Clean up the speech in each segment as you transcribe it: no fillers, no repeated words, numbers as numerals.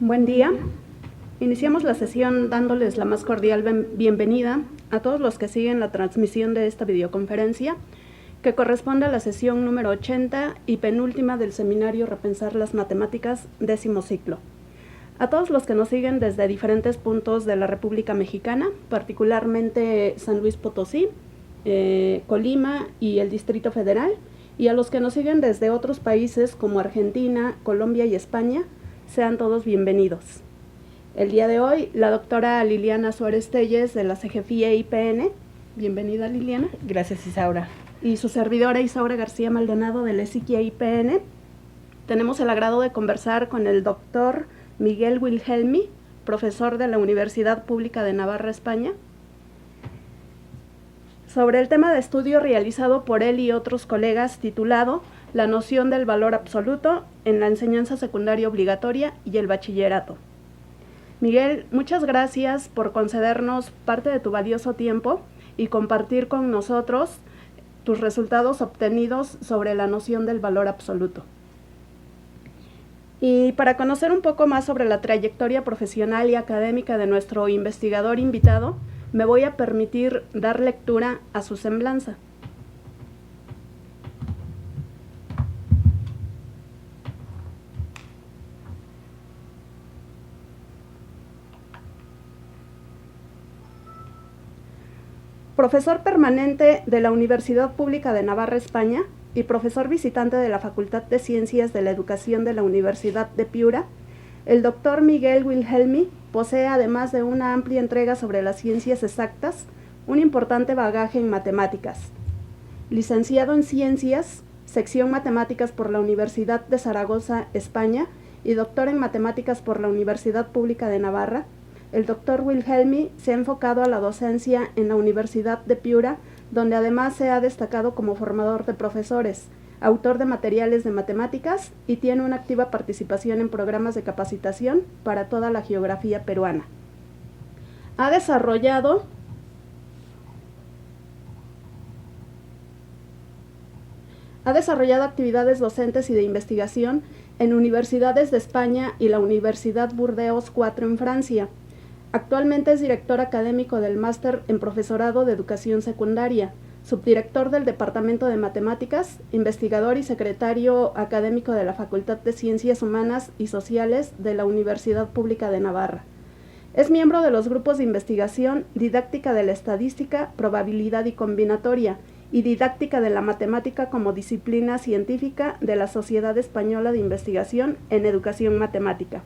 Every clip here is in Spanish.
Buen día. Iniciamos la sesión dándoles la más cordial bienvenida a todos los que siguen la transmisión de esta videoconferencia, que corresponde a la sesión número 80 y penúltima del seminario Repensar las Matemáticas, 10º ciclo. A todos los que nos siguen desde diferentes puntos de la República Mexicana, particularmente San Luis Potosí, Colima y el Distrito Federal, y a los que nos siguen desde otros países como Argentina, Colombia y España, sean todos bienvenidos. El día de hoy, la doctora Liliana Suárez Telles de la CGFIE IPN. Bienvenida, Liliana. Gracias, Isaura. Y su servidora Isaura García Maldonado de la ESICIA IPN. Tenemos el agrado de conversar con el doctor Miguel Wilhelmi, profesor de la Universidad Pública de Navarra, España, sobre el tema de estudio realizado por él y otros colegas titulado La noción del valor absoluto en la enseñanza secundaria obligatoria y el bachillerato. Miguel, muchas gracias por concedernos parte de tu valioso tiempo y compartir con nosotros tus resultados obtenidos sobre la noción del valor absoluto. Y para conocer un poco más sobre la trayectoria profesional y académica de nuestro investigador invitado, me voy a permitir dar lectura a su semblanza. Profesor permanente de la Universidad Pública de Navarra, España, y profesor visitante de la Facultad de Ciencias de la Educación de la Universidad de Piura, el doctor Miguel Wilhelmi posee, además de una amplia entrega sobre las ciencias exactas, un importante bagaje en matemáticas. Licenciado en Ciencias, sección Matemáticas por la Universidad de Zaragoza, España, y doctor en Matemáticas por la Universidad Pública de Navarra, el doctor Wilhelmi se ha enfocado a la docencia en la Universidad de Piura, donde además se ha destacado como formador de profesores, autor de materiales de matemáticas y tiene una activa participación en programas de capacitación para toda la geografía peruana. Ha desarrollado actividades docentes y de investigación en universidades de España y la Universidad Burdeos IV en Francia. Actualmente es director académico del Máster en Profesorado de Educación Secundaria, subdirector del Departamento de Matemáticas, investigador y secretario académico de la Facultad de Ciencias Humanas y Sociales de la Universidad Pública de Navarra. Es miembro de los grupos de investigación Didáctica de la Estadística, Probabilidad y Combinatoria, y Didáctica de la Matemática como disciplina científica de la Sociedad Española de Investigación en Educación Matemática.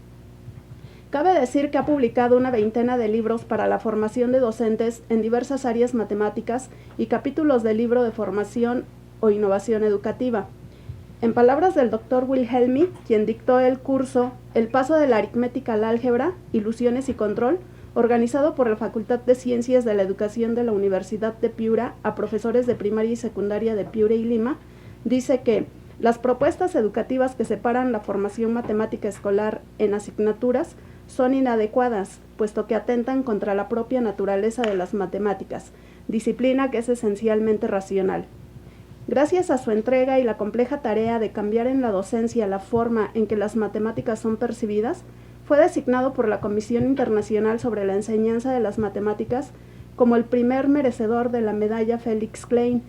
Cabe decir que ha publicado una veintena de libros para la formación de docentes en diversas áreas matemáticas y capítulos del libro de formación o innovación educativa. En palabras del doctor Wilhelmi, quien dictó el curso El paso de la aritmética al álgebra, ilusiones y control, organizado por la Facultad de Ciencias de la Educación de la Universidad de Piura a profesores de primaria y secundaria de Piura y Lima, dice que las propuestas educativas que separan la formación matemática escolar en asignaturas son inadecuadas, puesto que atentan contra la propia naturaleza de las matemáticas, disciplina que es esencialmente racional. Gracias a su entrega y la compleja tarea de cambiar en la docencia la forma en que las matemáticas son percibidas, fue designado por la Comisión Internacional sobre la Enseñanza de las Matemáticas como el primer merecedor de la medalla Felix Klein,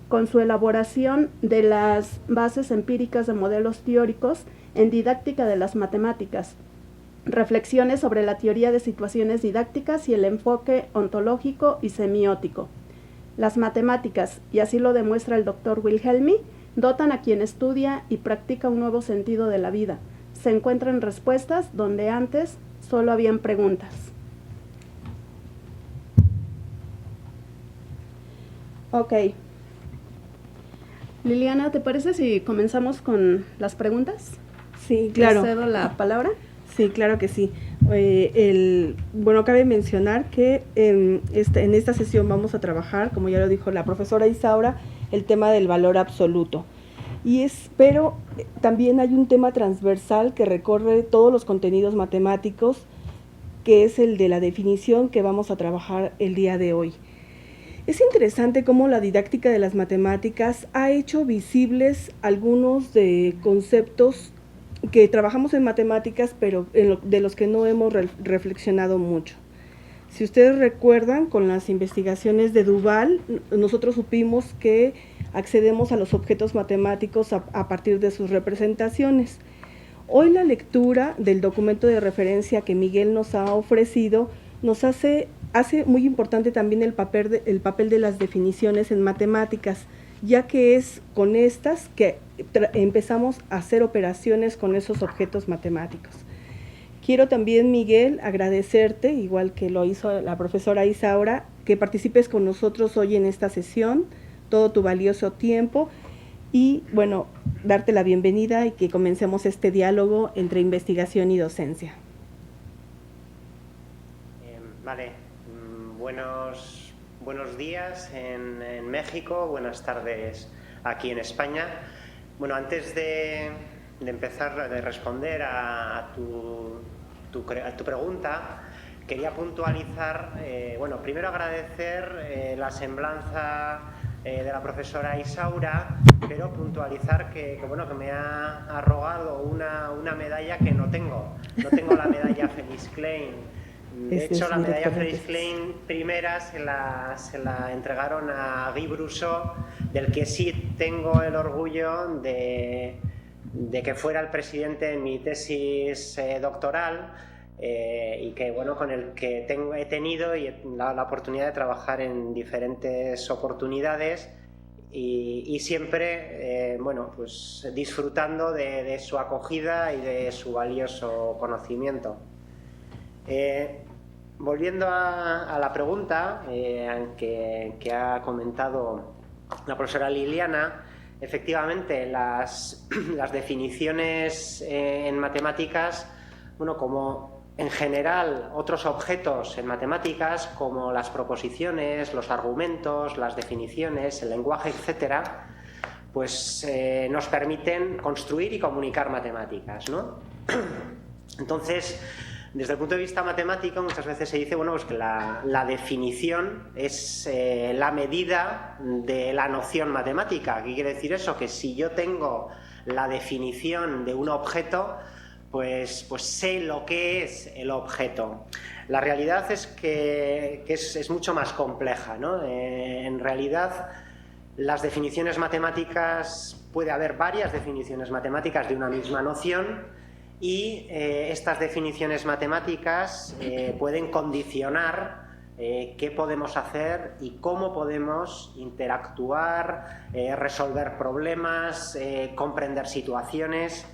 con su elaboración de las bases empíricas de modelos teóricos en didáctica de las matemáticas, reflexiones sobre la teoría de situaciones didácticas y el enfoque ontológico y semiótico. Las matemáticas, y así lo demuestra el doctor Wilhelmi, dotan a quien estudia y practica un nuevo sentido de la vida. Se encuentran respuestas donde antes solo habían preguntas. Ok. Liliana, ¿te parece si comenzamos con las preguntas? Sí, claro. ¿Te cedo la palabra? Sí, claro que sí. Bueno, cabe mencionar que en esta sesión vamos a trabajar, como ya lo dijo la profesora Isaura, el tema del valor absoluto. Pero también hay un tema transversal que recorre todos los contenidos matemáticos, que es el de la definición que vamos a trabajar el día de hoy. Es interesante cómo la didáctica de las matemáticas ha hecho visibles algunos de conceptos que trabajamos en matemáticas, pero de los que no hemos reflexionado mucho. Si ustedes recuerdan, con las investigaciones de Duval, nosotros supimos que accedemos a los objetos matemáticos a partir de sus representaciones. Hoy la lectura del documento de referencia que Miguel nos ha ofrecido nos hace muy importante también el papel de las definiciones en matemáticas, ya que es con estas que empezamos a hacer operaciones con esos objetos matemáticos. Quiero también, Miguel, agradecerte, igual que lo hizo la profesora Isaura, que participes con nosotros hoy en esta sesión, todo tu valioso tiempo, y bueno, darte la bienvenida y que comencemos este diálogo entre investigación y docencia. Vale, buenos días en México, buenas tardes aquí en España. Bueno, antes de empezar de responder a tu pregunta, quería puntualizar, bueno, primero agradecer la semblanza de la profesora Isaura, pero puntualizar que me ha arrogado una medalla que no tengo. No tengo la medalla Felix Klein. De hecho, la medalla Felix Klein primera se la entregaron a Guy Brousseau, del que sí tengo el orgullo de que fuera el presidente en mi tesis doctoral, y que, bueno, con el que he tenido la oportunidad de trabajar en diferentes oportunidades y siempre bueno, pues disfrutando de su acogida y de su valioso conocimiento. Volviendo a la pregunta que ha comentado la profesora Liliana, efectivamente las definiciones en matemáticas, bueno, como en general otros objetos en matemáticas, como las proposiciones, los argumentos, las definiciones, el lenguaje, etcétera, pues nos permiten construir y comunicar matemáticas, ¿no? Entonces, desde el punto de vista matemático, muchas veces se dice, bueno, pues que la definición es la medida de la noción matemática. ¿Qué quiere decir eso? Que si yo tengo la definición de un objeto, pues sé lo que es el objeto. La realidad es que es mucho más compleja, ¿no? En realidad, las definiciones matemáticas, puede haber varias definiciones matemáticas de una misma noción, y estas definiciones matemáticas pueden condicionar qué podemos hacer y cómo podemos interactuar, resolver problemas, comprender situaciones.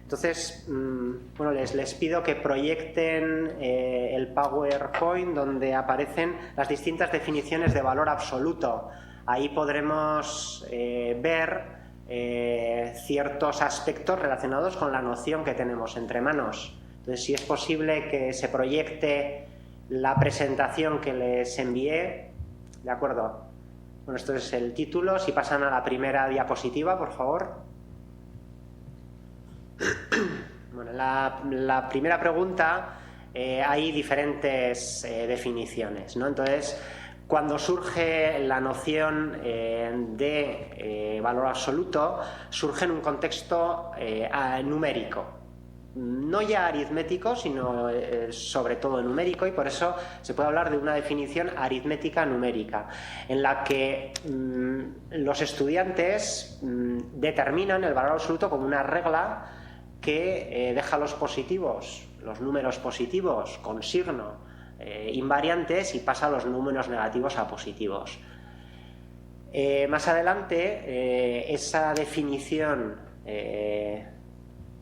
Entonces, bueno, les pido que proyecten el PowerPoint donde aparecen las distintas definiciones de valor absoluto. Ahí podremos ver ciertos aspectos relacionados con la noción que tenemos entre manos. Entonces, si es posible que se proyecte la presentación que les envié, ¿de acuerdo? Bueno, esto es el título. Si pasan a la primera diapositiva, por favor. Bueno, la primera pregunta, hay diferentes definiciones, ¿no? Entonces, cuando surge la noción de valor absoluto, surge en un contexto numérico, no ya aritmético, sino sobre todo numérico, y por eso se puede hablar de una definición aritmética numérica, en la que los estudiantes determinan el valor absoluto como una regla que deja los números positivos con signo invariantes y pasa a los números negativos a positivos. Más adelante, esa definición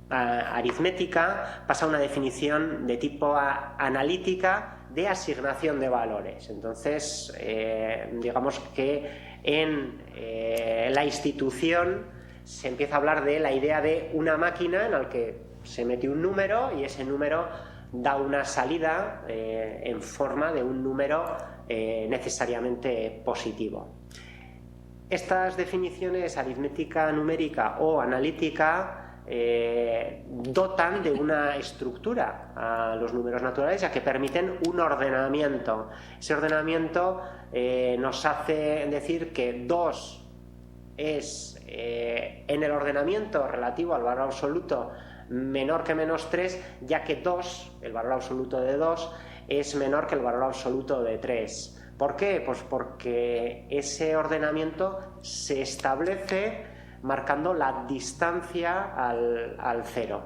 aritmética pasa a una definición de tipo analítica de asignación de valores. Entonces, digamos que en la institución se empieza a hablar de la idea de una máquina en la que se mete un número y ese número da una salida en forma de un número necesariamente positivo. Estas definiciones aritmética numérica o analítica dotan de una estructura a los números naturales, ya que permiten un ordenamiento. Ese ordenamiento nos hace decir que 2 es, en el ordenamiento relativo al valor absoluto menor que -3, ya que 2, el valor absoluto de 2, es menor que el valor absoluto de 3. ¿Por qué? Pues porque ese ordenamiento se establece marcando la distancia al 0.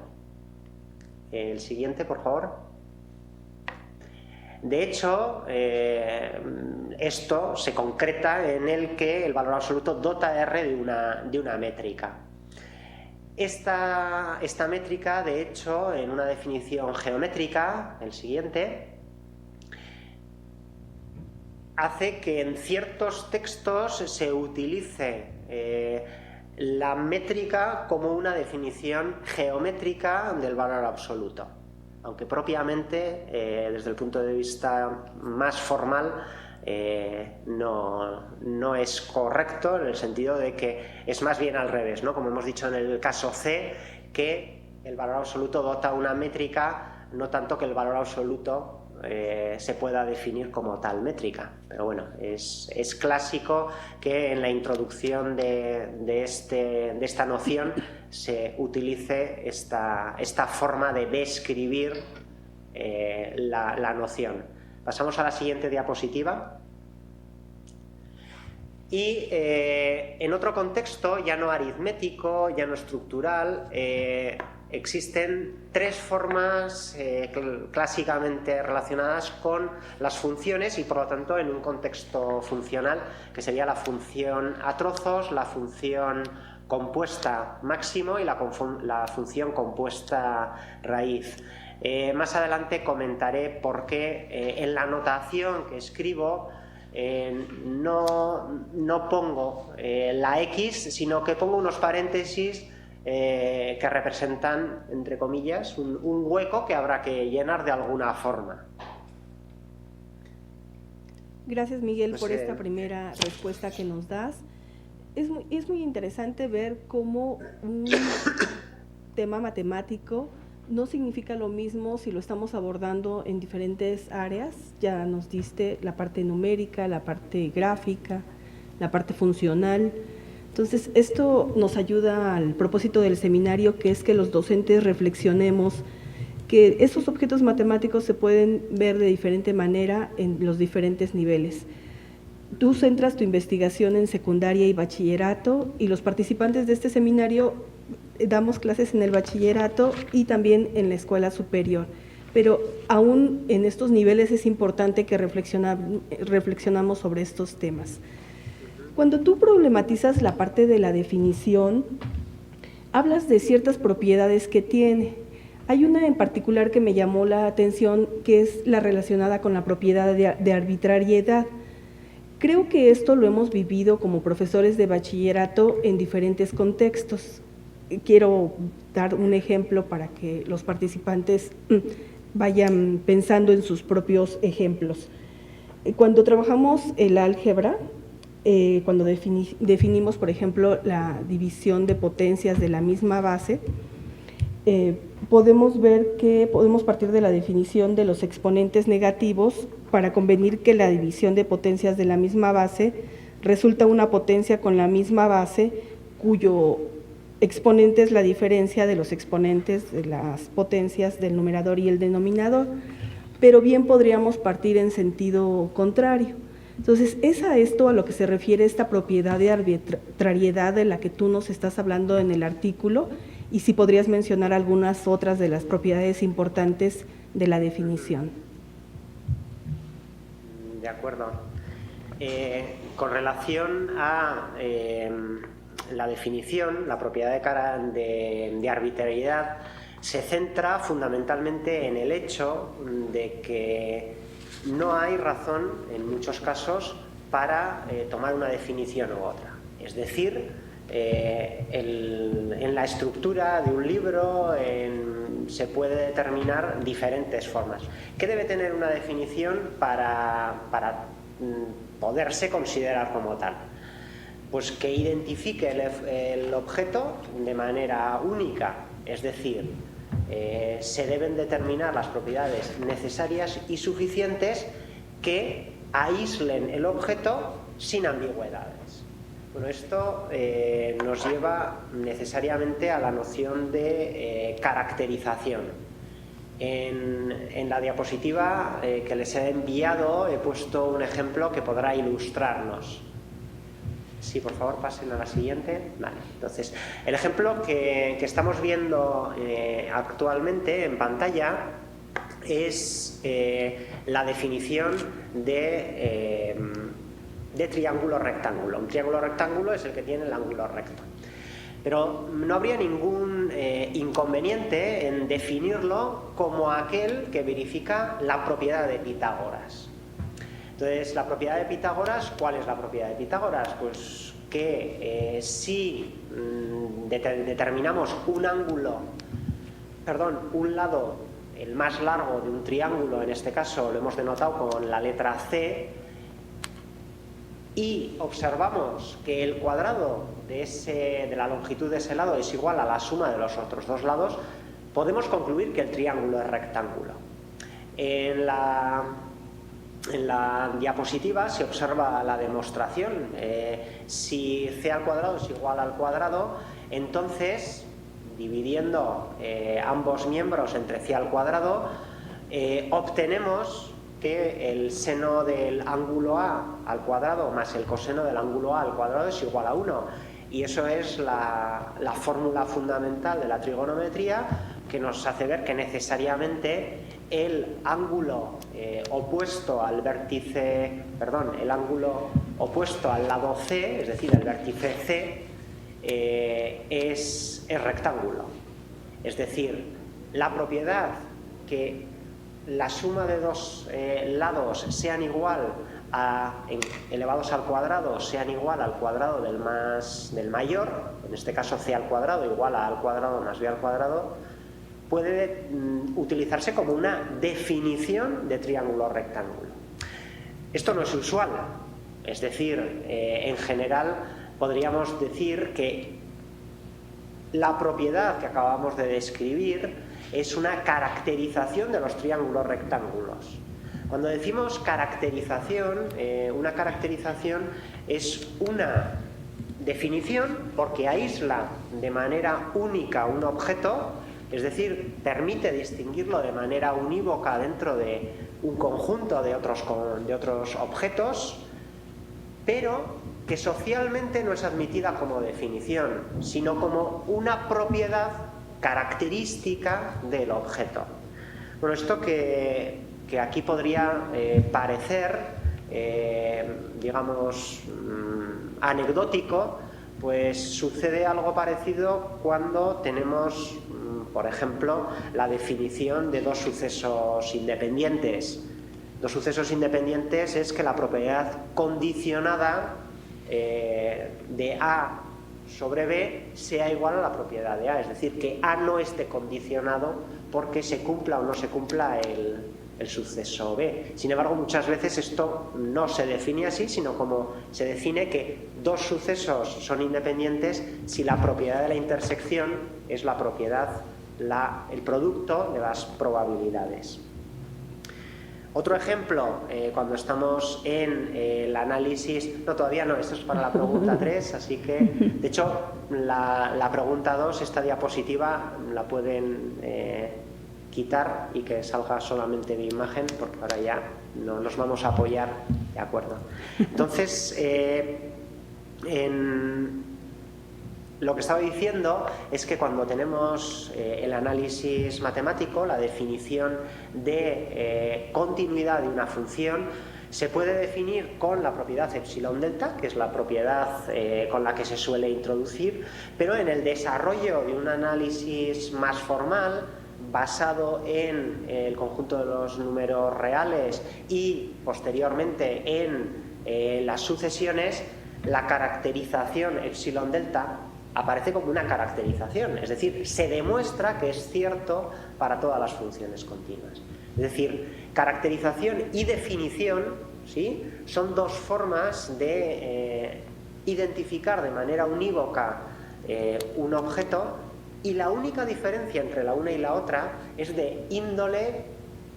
El siguiente, por favor. De hecho, esto se concreta en el que el valor absoluto dota a R de una métrica. Esta métrica, de hecho, en una definición geométrica, el siguiente, hace que en ciertos textos se utilice la métrica como una definición geométrica del valor absoluto, aunque propiamente, desde el punto de vista más formal, no es correcto, en el sentido de que es más bien al revés, ¿no? Como hemos dicho en el caso C, que el valor absoluto dota una métrica, no tanto que el valor absoluto se pueda definir como tal métrica. Pero bueno, es clásico que en la introducción de esta noción se utilice esta forma de describir la noción. Pasamos a la siguiente diapositiva. Y en otro contexto, ya no aritmético, ya no estructural, existen tres formas clásicamente relacionadas con las funciones y, por lo tanto, en un contexto funcional, que sería la función a trozos, la función compuesta máximo y la función compuesta raíz. Más adelante comentaré por qué en la notación que escribo no pongo la X, sino que pongo unos paréntesis que representan, entre comillas, un hueco que habrá que llenar de alguna forma. Gracias, Miguel, por esta primera respuesta que nos das. Es muy interesante ver cómo un tema matemático no significa lo mismo si lo estamos abordando en diferentes áreas. Ya nos diste la parte numérica, la parte gráfica, la parte funcional. Entonces, esto nos ayuda al propósito del seminario, que es que los docentes reflexionemos que esos objetos matemáticos se pueden ver de diferente manera en los diferentes niveles. Tú centras tu investigación en secundaria y bachillerato, y los participantes de este seminario damos clases en el bachillerato y también en la escuela superior. Pero aún en estos niveles es importante que reflexionamos sobre estos temas. Cuando tú problematizas la parte de la definición, hablas de ciertas propiedades que tiene. Hay una en particular que me llamó la atención, que es la relacionada con la propiedad de arbitrariedad. Creo que esto lo hemos vivido como profesores de bachillerato en diferentes contextos. Quiero dar un ejemplo para que los participantes vayan pensando en sus propios ejemplos. Cuando trabajamos el álgebra, cuando definimos, por ejemplo, la división de potencias de la misma base, podemos ver que podemos partir de la definición de los exponentes negativos para convenir que la división de potencias de la misma base resulta una potencia con la misma base cuyo exponente es la diferencia de los exponentes de las potencias del numerador y el denominador, pero bien podríamos partir en sentido contrario. Entonces, es a esto a lo que se refiere esta propiedad de arbitrariedad de la que tú nos estás hablando en el artículo, y si podrías mencionar algunas otras de las propiedades importantes de la definición. De acuerdo. Con relación a la definición, la propiedad de arbitrariedad se centra fundamentalmente en el hecho de que no hay razón, en muchos casos, para tomar una definición u otra. Es decir, en la estructura de un libro se puede determinar diferentes formas. ¿Qué debe tener una definición para poderse considerar como tal? Pues que identifique el objeto de manera única, es decir, se deben determinar las propiedades necesarias y suficientes que aíslen el objeto sin ambigüedades. Bueno, esto nos lleva necesariamente a la noción de caracterización. En la diapositiva que les he enviado he puesto un ejemplo que podrá ilustrarnos. Sí, por favor, pasen a la siguiente. Vale, entonces, el ejemplo que estamos viendo actualmente en pantalla es la definición de triángulo rectángulo. Un triángulo rectángulo es el que tiene el ángulo recto. Pero no habría ningún inconveniente en definirlo como aquel que verifica la propiedad de Pitágoras. Entonces, la propiedad de Pitágoras, ¿cuál es la propiedad de Pitágoras? Pues que si determinamos un lado, el más largo de un triángulo, en este caso lo hemos denotado con la letra C, y observamos que el cuadrado de la longitud de ese lado es igual a la suma de los otros dos lados, podemos concluir que el triángulo es rectángulo. En la diapositiva se observa la demostración. Si c al cuadrado es igual al cuadrado, entonces, dividiendo ambos miembros entre c al cuadrado, obtenemos que el seno del ángulo A al cuadrado más el coseno del ángulo A al cuadrado es igual a 1. Y eso es la fórmula fundamental de la trigonometría, que nos hace ver que necesariamente el ángulo opuesto al el ángulo opuesto al lado C, es decir, el vértice C, es rectángulo. Es decir, la propiedad que la suma de dos lados sean igual elevados al cuadrado, sean igual al cuadrado del mayor, en este caso c al cuadrado igual a al cuadrado más b al cuadrado, puede utilizarse como una definición de triángulo rectángulo. Esto no es usual, es decir, en general podríamos decir que la propiedad que acabamos de describir es una caracterización de los triángulos rectángulos. Cuando decimos caracterización, una caracterización es una definición porque aísla de manera única un objeto, es decir, permite distinguirlo de manera unívoca dentro de un conjunto de otros objetos, pero que socialmente no es admitida como definición, sino como una propiedad característica del objeto. Bueno, esto que aquí podría parecer, digamos, anecdótico, pues sucede algo parecido cuando tenemos, por ejemplo, la definición de dos sucesos independientes. Dos sucesos independientes es que la propiedad condicionada de A sobre B sea igual a la propiedad de A, es decir, que A no esté condicionado porque se cumpla o no se cumpla el suceso B. Sin embargo, muchas veces esto no se define así, sino como se define que dos sucesos son independientes si la propiedad de la intersección es la propiedad, el producto de las probabilidades. Otro ejemplo, cuando estamos en el análisis... No, todavía no, esto es para la pregunta 3, así que, de hecho, la pregunta 2, esta diapositiva, la pueden quitar y que salga solamente mi imagen, porque ahora ya no nos vamos a apoyar, ¿de acuerdo? Entonces, lo que estaba diciendo es que cuando tenemos el análisis matemático, la definición de continuidad de una función, se puede definir con la propiedad epsilon delta, que es la propiedad con la que se suele introducir, pero en el desarrollo de un análisis más formal, basado en el conjunto de los números reales y posteriormente en las sucesiones, la caracterización epsilon delta aparece como una caracterización, es decir, se demuestra que es cierto para todas las funciones continuas. Es decir, caracterización y definición, ¿sí?, son dos formas de identificar de manera unívoca un objeto, y la única diferencia entre la una y la otra es de índole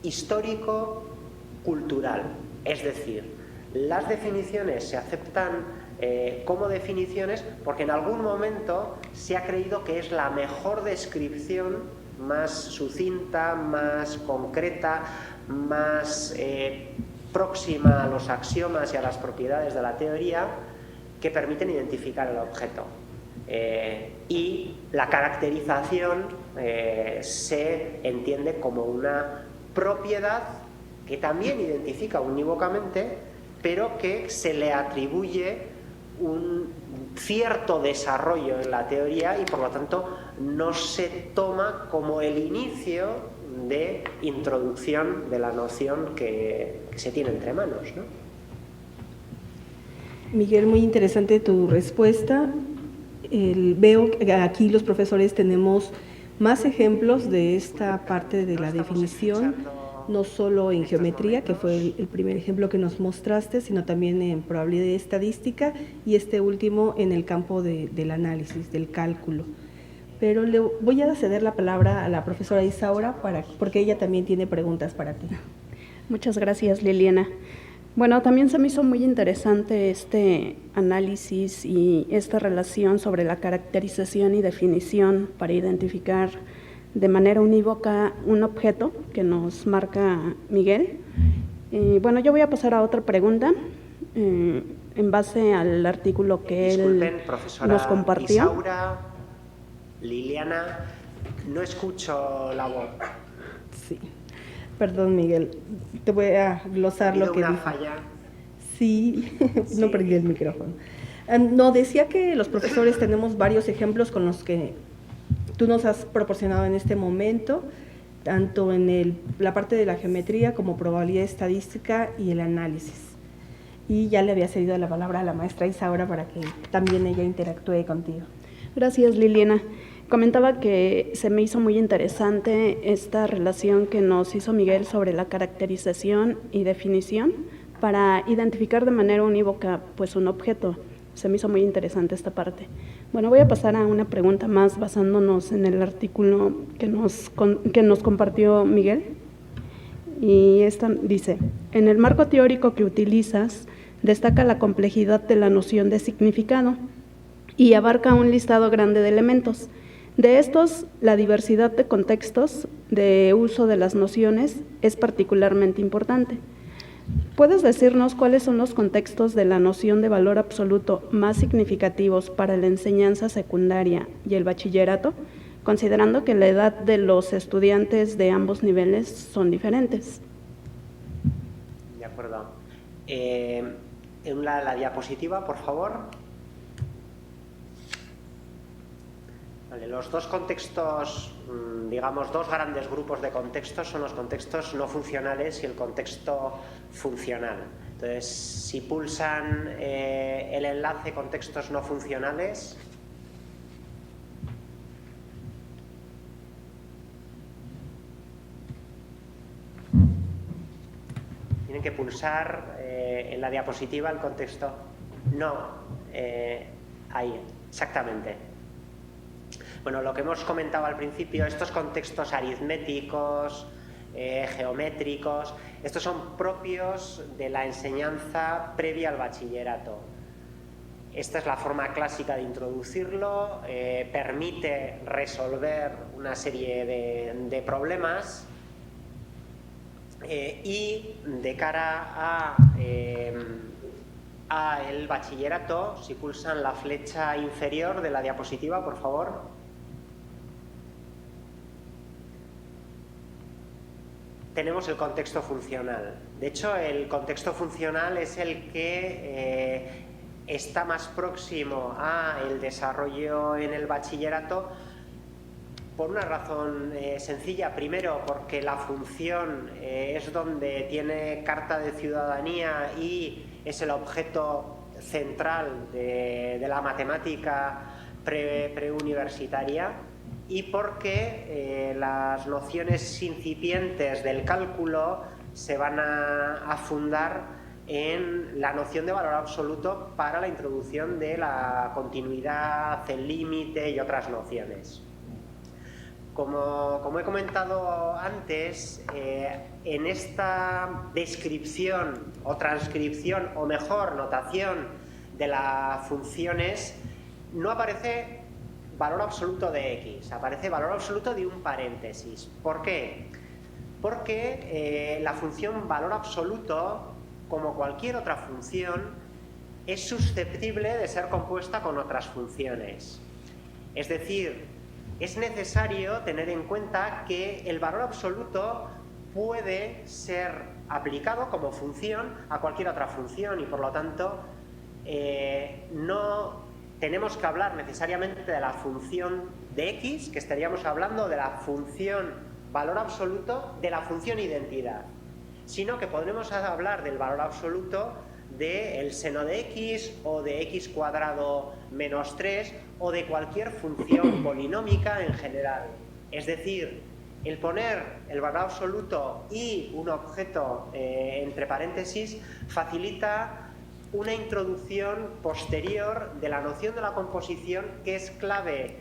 histórico-cultural. Es decir, las definiciones se aceptan como definiciones porque en algún momento se ha creído que es la mejor descripción, más sucinta, más concreta, más próxima a los axiomas y a las propiedades de la teoría que permiten identificar el objeto. Y la caracterización se entiende como una propiedad que también identifica unívocamente, pero que se le atribuye un cierto desarrollo en la teoría y por lo tanto no se toma como el inicio de introducción de la noción que se tiene entre manos, ¿no? Miguel, muy interesante tu respuesta. Veo que aquí los profesores tenemos más ejemplos de esta parte de la definición, no solo en geometría, que fue el primer ejemplo que nos mostraste, sino también en probabilidad estadística y este último en el campo del análisis, del cálculo. Pero le voy a ceder la palabra a la profesora Isaura porque ella también tiene preguntas para ti. Muchas gracias, Liliana. Bueno, también se me hizo muy interesante este análisis y esta relación sobre la caracterización y definición para identificar de manera unívoca un objeto que nos marca Miguel. Bueno, yo voy a pasar a otra pregunta en base al artículo que él nos compartió. Isaura, Liliana, no escucho la voz. Sí. Perdón, Miguel, te voy a glosar lo que dijo. Falla. Sí, no prendí el micrófono. No, decía que los profesores tenemos varios ejemplos con los que tú nos has proporcionado en este momento, tanto en la parte de la geometría como probabilidad estadística y el análisis. Y ya le había cedido la palabra a la maestra Isaura para que también ella interactúe contigo. Gracias, Liliana. Comentaba que se me hizo muy interesante esta relación que nos hizo Miguel sobre la caracterización y definición para identificar de manera unívoca pues un objeto. Se me hizo muy interesante esta parte. Bueno, voy a pasar a una pregunta más basándonos en el artículo que nos compartió Miguel. Y esta dice, en el marco teórico que utilizas, destaca la complejidad de la noción de significado y abarca un listado grande de elementos. De estos, la diversidad de contextos de uso de las nociones es particularmente importante. ¿Puedes decirnos cuáles son los contextos de la noción de valor absoluto más significativos para la enseñanza secundaria y el bachillerato, considerando que la edad de los estudiantes de ambos niveles son diferentes? De acuerdo. En la diapositiva, por favor. Vale, los dos contextos, digamos, dos grandes grupos de contextos son los contextos no funcionales y el contexto funcional. Entonces, si pulsan el enlace contextos no funcionales, tienen que pulsar en la diapositiva el contexto. No, ahí, exactamente. Bueno, lo que hemos comentado al principio, estos contextos aritméticos, geométricos, estos son propios de la enseñanza previa al bachillerato. Esta es la forma clásica de introducirlo, permite resolver una serie de problemas y de cara a el bachillerato, si pulsan la flecha inferior de la diapositiva, por favor. Tenemos el contexto funcional. De hecho, el contexto funcional es el que está más próximo al desarrollo en el bachillerato por una razón sencilla. Primero, porque la función es donde tiene carta de ciudadanía y es el objeto central de la matemática preuniversitaria. Y porque las nociones incipientes del cálculo se van a fundar en la noción de valor absoluto para la introducción de la continuidad, el límite y otras nociones. Como he comentado antes, en esta descripción o transcripción, o mejor, notación de la función es, no aparece valor absoluto de x, aparece valor absoluto de un paréntesis. ¿Por qué? Porque la función valor absoluto, como cualquier otra función, es susceptible de ser compuesta con otras funciones. Es decir, es necesario tener en cuenta que el valor absoluto puede ser aplicado como función a cualquier otra función y por lo tanto no tenemos que hablar necesariamente de la función de x, que estaríamos hablando de la función valor absoluto de la función identidad, sino que podremos hablar del valor absoluto del seno de x o de x cuadrado menos 3 o de cualquier función polinómica en general. Es decir, el poner el valor absoluto y un objeto entre paréntesis facilita una introducción posterior de la noción de la composición, que es clave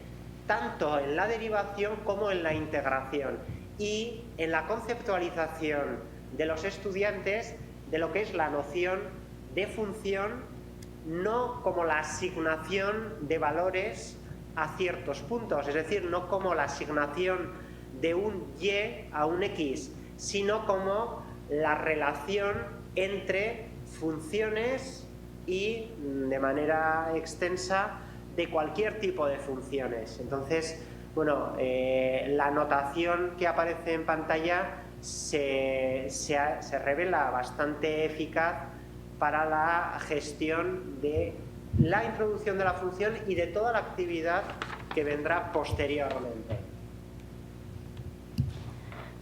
tanto en la derivación como en la integración y en la conceptualización de los estudiantes de lo que es la noción de función, no como la asignación de valores a ciertos puntos, es decir, no como la asignación de un y a un x, sino como la relación entre funciones y, de manera extensa, de cualquier tipo de funciones. Entonces, bueno, la notación que aparece en pantalla se revela bastante eficaz para la gestión de la introducción de la función y de toda la actividad que vendrá posteriormente.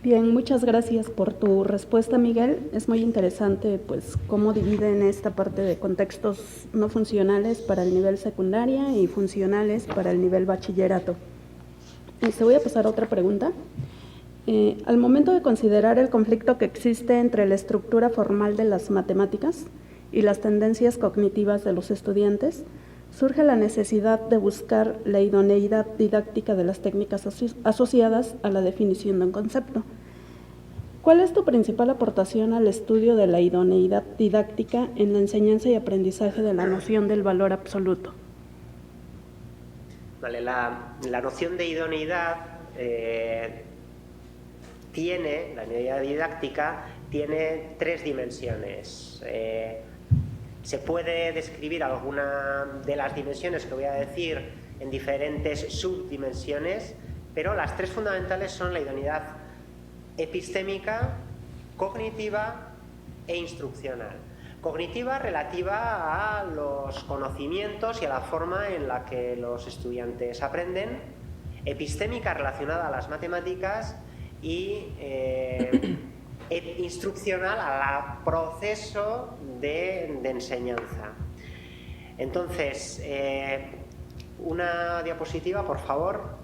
Bien, muchas gracias por tu respuesta, Miguel. Es muy interesante, pues, cómo dividen esta parte de contextos no funcionales para el nivel secundaria y funcionales para el nivel bachillerato. Voy a pasar a otra pregunta. Al momento de considerar el conflicto que existe entre la estructura formal de las matemáticas y las tendencias cognitivas de los estudiantes, surge la necesidad de buscar la idoneidad didáctica de las técnicas asociadas a la definición de un concepto. ¿Cuál es tu principal aportación al estudio de la idoneidad didáctica en la enseñanza y aprendizaje de la noción del valor absoluto? Vale, la noción de idoneidad la idoneidad didáctica tiene tres dimensiones. Se puede describir alguna de las dimensiones que voy a decir en diferentes subdimensiones, pero las tres fundamentales son la idoneidad epistémica, cognitiva e instruccional. Cognitiva relativa a los conocimientos y a la forma en la que los estudiantes aprenden, epistémica relacionada a las matemáticas y instruccional al proceso de enseñanza. Entonces, una diapositiva, por favor.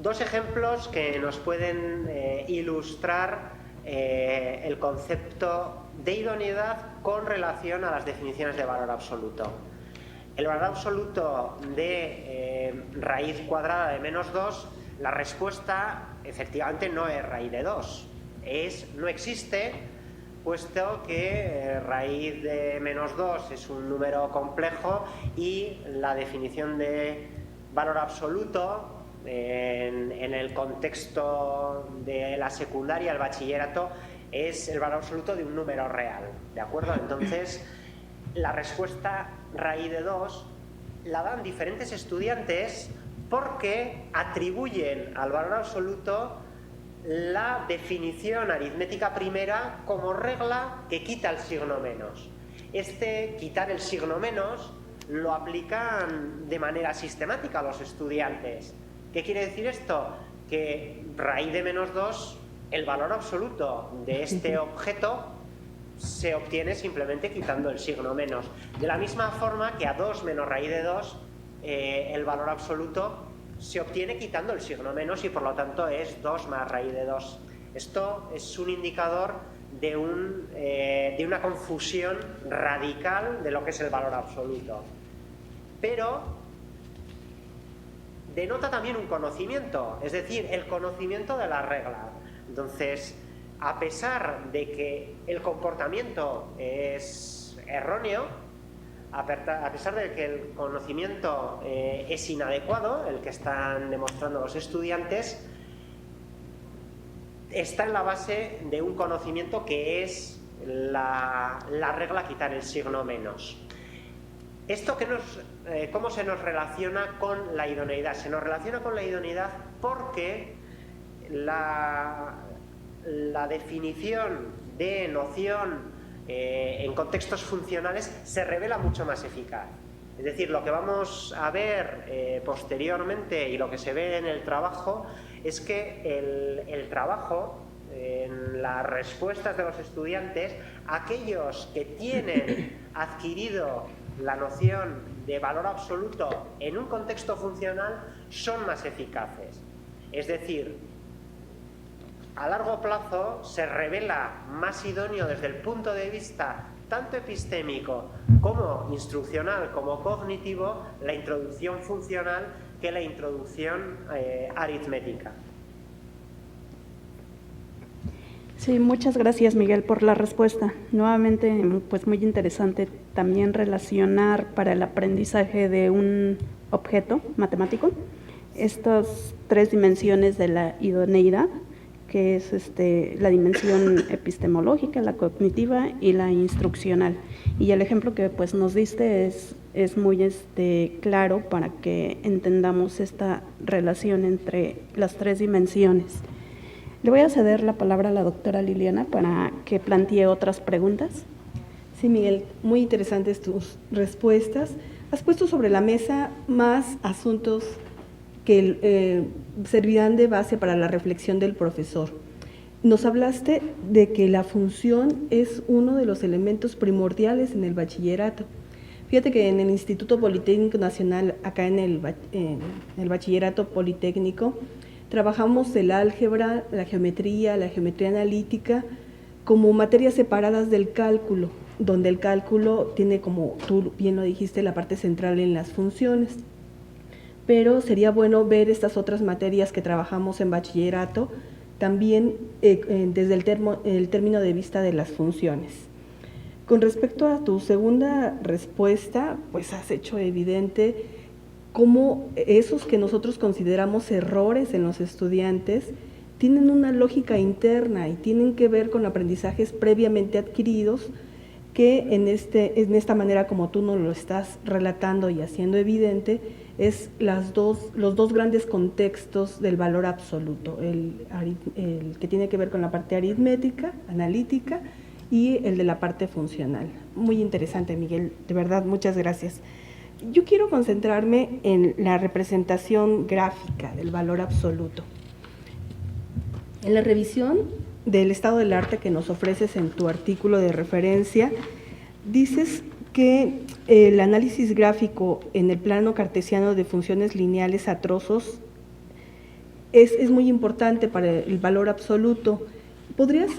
Dos ejemplos que nos pueden ilustrar el concepto de idoneidad con relación a las definiciones de valor absoluto. El valor absoluto de raíz cuadrada de menos 2, la respuesta efectivamente no es raíz de 2, no existe, puesto que raíz de menos 2 es un número complejo y la definición de valor absoluto en el contexto de la secundaria, el bachillerato, es el valor absoluto de un número real, ¿de acuerdo? Entonces, la respuesta raíz de 2 la dan diferentes estudiantes porque atribuyen al valor absoluto la definición aritmética primera como regla que quita el signo menos. Quitar el signo menos lo aplican de manera sistemática a los estudiantes. ¿Qué quiere decir esto? Que raíz de menos 2, el valor absoluto de este objeto se obtiene simplemente quitando el signo menos. De la misma forma que a 2 menos raíz de 2, el valor absoluto se obtiene quitando el signo menos y por lo tanto es 2 más raíz de 2. Esto es un indicador de una confusión radical de lo que es el valor absoluto. Pero denota también un conocimiento, es decir, el conocimiento de la regla. Entonces, a pesar de que el comportamiento es erróneo, a pesar de que el conocimiento es inadecuado, el que están demostrando los estudiantes, está en la base de un conocimiento que es la regla quitar el signo menos. ¿Esto cómo se nos relaciona con la idoneidad? Se nos relaciona con la idoneidad porque la definición de noción en contextos funcionales se revela mucho más eficaz. Es decir, lo que vamos a ver posteriormente y lo que se ve en el trabajo es que el trabajo, en las respuestas de los estudiantes, aquellos que tienen adquirido la noción de valor absoluto en un contexto funcional son más eficaces. Es decir, a largo plazo se revela más idóneo desde el punto de vista tanto epistémico como instruccional como cognitivo la introducción funcional que la introducción aritmética. Sí, muchas gracias, Miguel, por la respuesta. Nuevamente, pues muy interesante también relacionar para el aprendizaje de un objeto matemático estas tres dimensiones de la idoneidad, que es la dimensión epistemológica, la cognitiva y la instruccional. Y el ejemplo que pues nos diste es muy claro para que entendamos esta relación entre las tres dimensiones. Le voy a ceder la palabra a la doctora Liliana para que plantee otras preguntas. Sí, Miguel, muy interesantes tus respuestas. Has puesto sobre la mesa más asuntos que servirán de base para la reflexión del profesor. Nos hablaste de que la función es uno de los elementos primordiales en el bachillerato. Fíjate que en el Instituto Politécnico Nacional, acá en el Bachillerato Politécnico, trabajamos el álgebra, la geometría analítica como materias separadas del cálculo, donde el cálculo tiene, como tú bien lo dijiste, la parte central en las funciones. Pero sería bueno ver estas otras materias que trabajamos en bachillerato también desde el término de vista de las funciones. Con respecto a tu segunda respuesta, pues has hecho evidente cómo esos que nosotros consideramos errores en los estudiantes tienen una lógica interna y tienen que ver con aprendizajes previamente adquiridos que en esta manera como tú nos lo estás relatando y haciendo evidente, es los dos grandes contextos del valor absoluto, el que tiene que ver con la parte aritmética, analítica, y el de la parte funcional. Muy interesante, Miguel, de verdad, muchas gracias. Yo quiero concentrarme en la representación gráfica del valor absoluto. En la revisión del estado del arte que nos ofreces en tu artículo de referencia, dices que el análisis gráfico en el plano cartesiano de funciones lineales a trozos es muy importante para el valor absoluto. ¿Podrías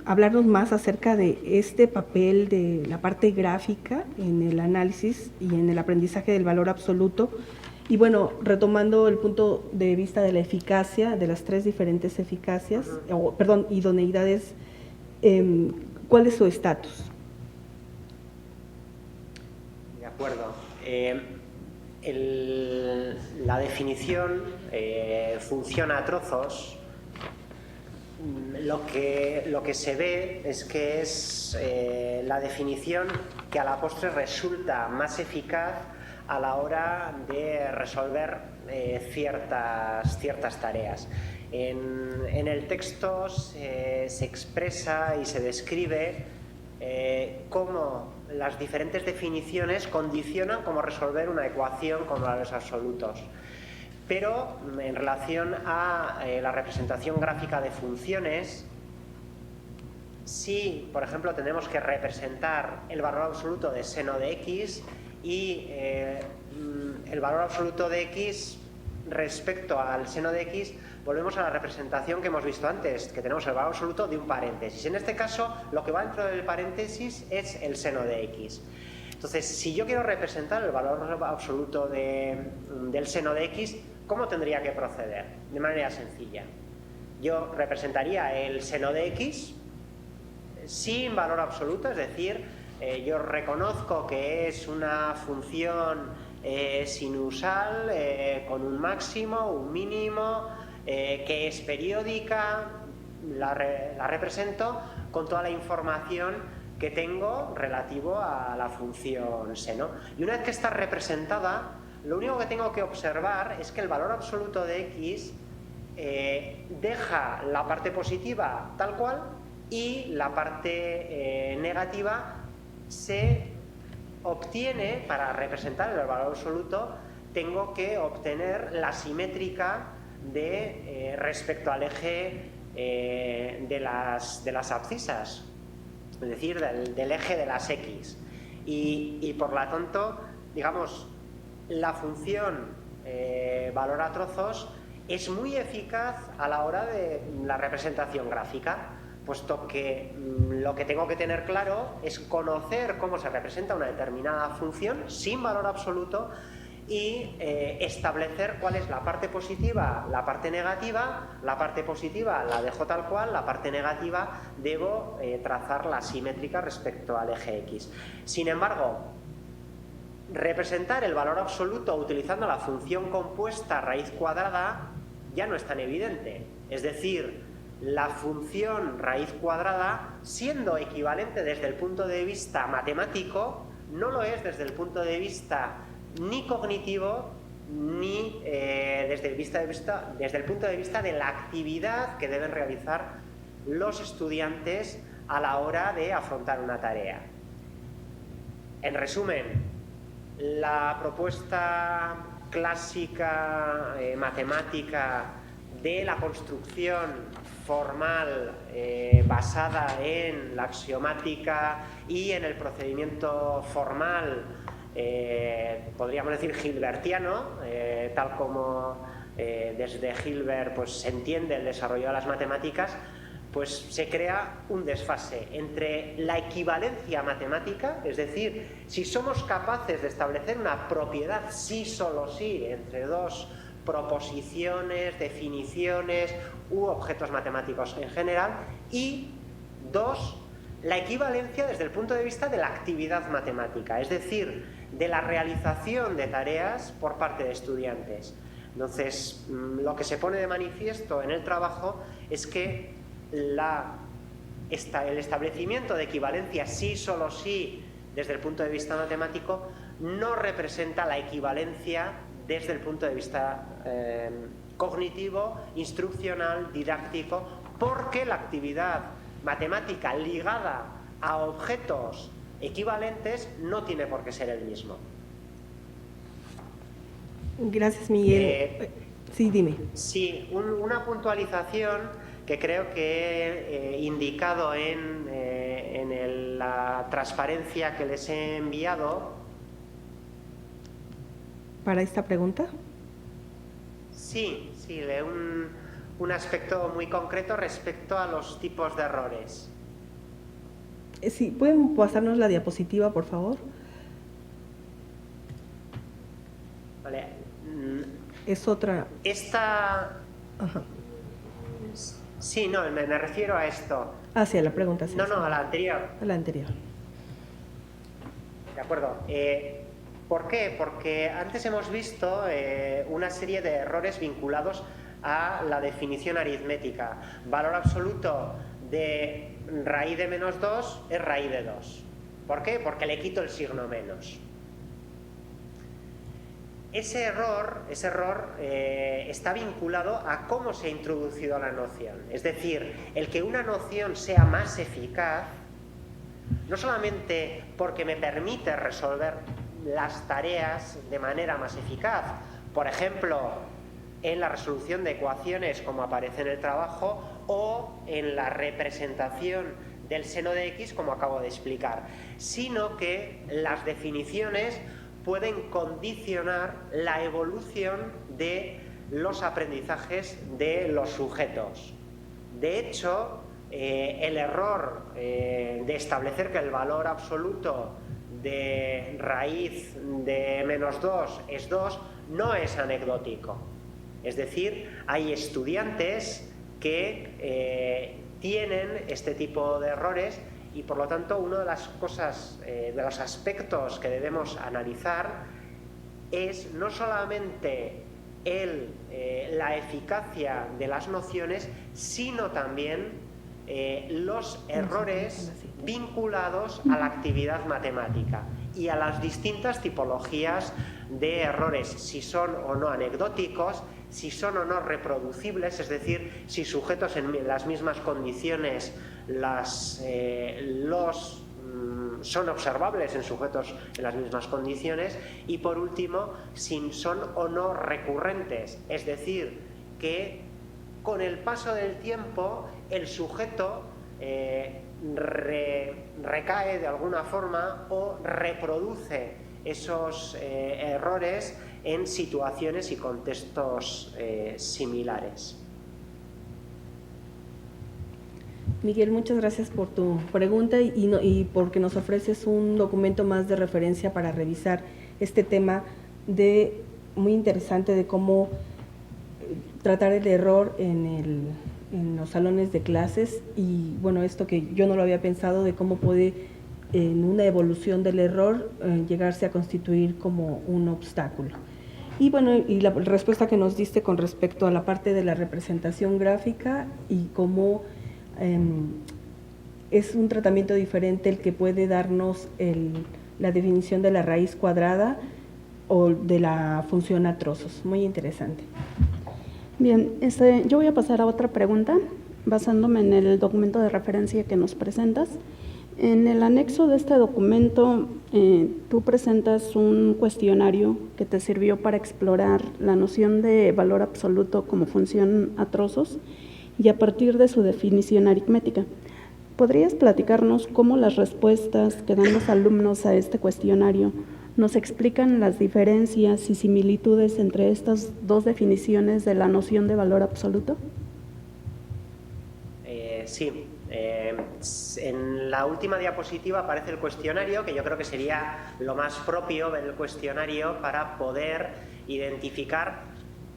hablarnos más acerca de este papel de la parte gráfica en el análisis y en el aprendizaje del valor absoluto? Y bueno, retomando el punto de vista de la eficacia, de las tres diferentes eficacias, idoneidades, ¿cuál es su estatus? De acuerdo. La definición funciona a trozos. Lo que se ve es que es la definición que a la postre resulta más eficaz a la hora de resolver ciertas tareas. En el texto se expresa y se describe cómo las diferentes definiciones condicionan cómo resolver una ecuación con valores absolutos. Pero en relación a la representación gráfica de funciones, si, por ejemplo, tenemos que representar el valor absoluto de seno de x y el valor absoluto de x respecto al seno de x, volvemos a la representación que hemos visto antes, que tenemos el valor absoluto de un paréntesis. En este caso, lo que va dentro del paréntesis es el seno de x. Entonces, si yo quiero representar el valor absoluto del seno de x, ¿cómo tendría que proceder? De manera sencilla. yo representaría el seno de X sin valor absoluto, es decir, yo reconozco que es una función sinusal con un máximo, un mínimo, que es periódica, la represento con toda la información que tengo relativo a la función seno. Y una vez que está representada, lo único que tengo que observar es que el valor absoluto de X deja la parte positiva tal cual y la parte negativa se obtiene. Para representar el valor absoluto tengo que obtener la simétrica de respecto al eje de las abscisas, es decir, del eje de las X, y por lo tanto, digamos, la función valor a trozos es muy eficaz a la hora de la representación gráfica, puesto que lo que tengo que tener claro es conocer cómo se representa una determinada función sin valor absoluto y establecer cuál es la parte positiva, la parte negativa. La parte positiva la dejo tal cual, la parte negativa debo trazar la simétrica respecto al eje X. Sin embargo, representar el valor absoluto utilizando la función compuesta raíz cuadrada ya no es tan evidente. Es decir, la función raíz cuadrada, siendo equivalente desde el punto de vista matemático, no lo es desde el punto de vista ni cognitivo ni desde el punto de vista de la actividad que deben realizar los estudiantes a la hora de afrontar una tarea. En resumen, la propuesta clásica matemática de la construcción formal basada en la axiomática y en el procedimiento formal, podríamos decir gilbertiano, tal como desde Hilbert pues, se entiende el desarrollo de las matemáticas, pues se crea un desfase entre la equivalencia matemática, es decir, si somos capaces de establecer una propiedad sí, solo sí, entre dos proposiciones, definiciones u objetos matemáticos en general, y dos, la equivalencia desde el punto de vista de la actividad matemática, es decir, de la realización de tareas por parte de estudiantes. Entonces, lo que se pone de manifiesto en el trabajo es que el establecimiento de equivalencia sí, solo sí, desde el punto de vista matemático, no representa la equivalencia desde el punto de vista cognitivo, instruccional, didáctico, porque la actividad matemática ligada a objetos equivalentes no tiene por qué ser el mismo. Gracias, Miguel. Sí, dime. Sí, una puntualización que creo que he indicado en la transparencia que les he enviado. ¿Para esta pregunta? Sí, un aspecto muy concreto respecto a los tipos de errores. Sí, ¿pueden pasarnos la diapositiva, por favor? Vale. Es otra. Esta... Ajá. Sí, no, me refiero a esto. Ah, sí, a la pregunta. Sí, no, sí. A la anterior. A la anterior. De acuerdo. ¿Por qué? Porque antes hemos visto una serie de errores vinculados a la definición aritmética. Valor absoluto de raíz de menos 2 es raíz de 2. ¿Por qué? Porque le quito el signo menos. Ese error está vinculado a cómo se ha introducido la noción. Es decir, el que una noción sea más eficaz, no solamente porque me permite resolver las tareas de manera más eficaz, por ejemplo, en la resolución de ecuaciones como aparece en el trabajo o en la representación del seno de X como acabo de explicar, sino que las definiciones pueden condicionar la evolución de los aprendizajes de los sujetos. De hecho, el error de establecer que el valor absoluto de raíz de menos 2 es 2 no es anecdótico. Es decir, hay estudiantes que tienen este tipo de errores y, por lo tanto, uno de las cosas, de los aspectos que debemos analizar es no solamente la eficacia de las nociones, sino también los errores vinculados a la actividad matemática y a las distintas tipologías de errores, si son o no anecdóticos, si son o no reproducibles, es decir, si sujetos en las mismas condiciones son observables en sujetos en las mismas condiciones, y por último, si son o no recurrentes, es decir, que con el paso del tiempo el sujeto recae de alguna forma o reproduce esos errores en situaciones y contextos similares. Miguel, muchas gracias por tu pregunta y porque nos ofreces un documento más de referencia para revisar este tema muy interesante de cómo tratar el error en los salones de clases, y bueno, esto que yo no lo había pensado, de cómo puede en una evolución del error llegarse a constituir como un obstáculo. Y bueno, y la respuesta que nos diste con respecto a la parte de la representación gráfica y cómo es un tratamiento diferente el que puede darnos la definición de la raíz cuadrada o de la función a trozos. Muy interesante. Bien, yo voy a pasar a otra pregunta, basándome en el documento de referencia que nos presentas. En el anexo de este documento, tú presentas un cuestionario que te sirvió para explorar la noción de valor absoluto como función a trozos y a partir de su definición aritmética. ¿Podrías platicarnos cómo las respuestas que dan los alumnos a este cuestionario nos explican las diferencias y similitudes entre estas dos definiciones de la noción de valor absoluto? Sí. En la última diapositiva aparece el cuestionario, que yo creo que sería lo más propio ver el cuestionario para poder identificar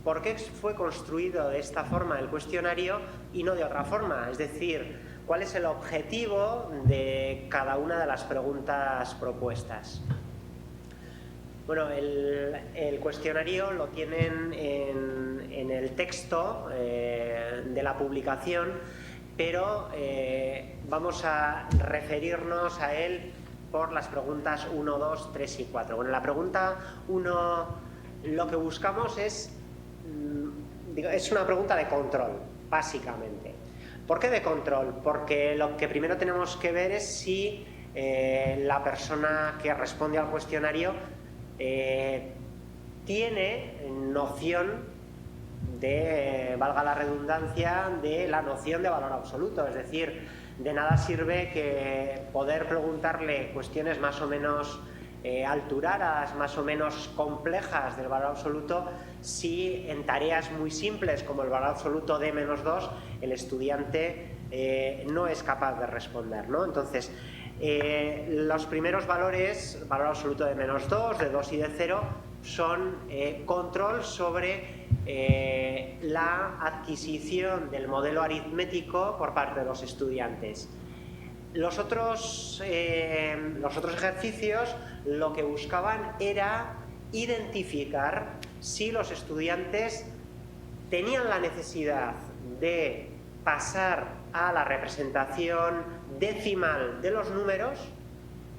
por qué fue construido de esta forma el cuestionario y no de otra forma. Es decir, cuál es el objetivo de cada una de las preguntas propuestas. Bueno, el cuestionario lo tienen en el texto de la publicación, pero vamos a referirnos a él por las preguntas 1, 2, 3 y 4. Bueno, en la pregunta 1 lo que buscamos es una pregunta de control, básicamente. ¿Por qué de control? Porque lo que primero tenemos que ver es si la persona que responde al cuestionario tiene noción de, valga la redundancia, de la noción de valor absoluto. Es decir, de nada sirve que poder preguntarle cuestiones más o menos alturadas, más o menos complejas del valor absoluto, si en tareas muy simples como el valor absoluto de -2 el estudiante no es capaz de responder, ¿no? Entonces, los primeros valores, valor absoluto de -2, de 2 y de 0, son control sobre la adquisición del modelo aritmético por parte de los estudiantes. Los otros ejercicios lo que buscaban era identificar si los estudiantes tenían la necesidad de pasar a la representación decimal de los números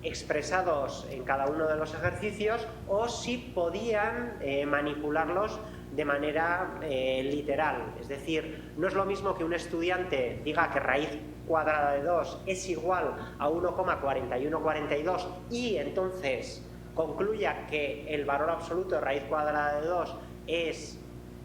expresados en cada uno de los ejercicios, o si podían manipularlos de manera literal. Es decir, no es lo mismo que un estudiante diga que raíz cuadrada de 2 es igual a 1,4142 y entonces concluya que el valor absoluto de raíz cuadrada de 2 es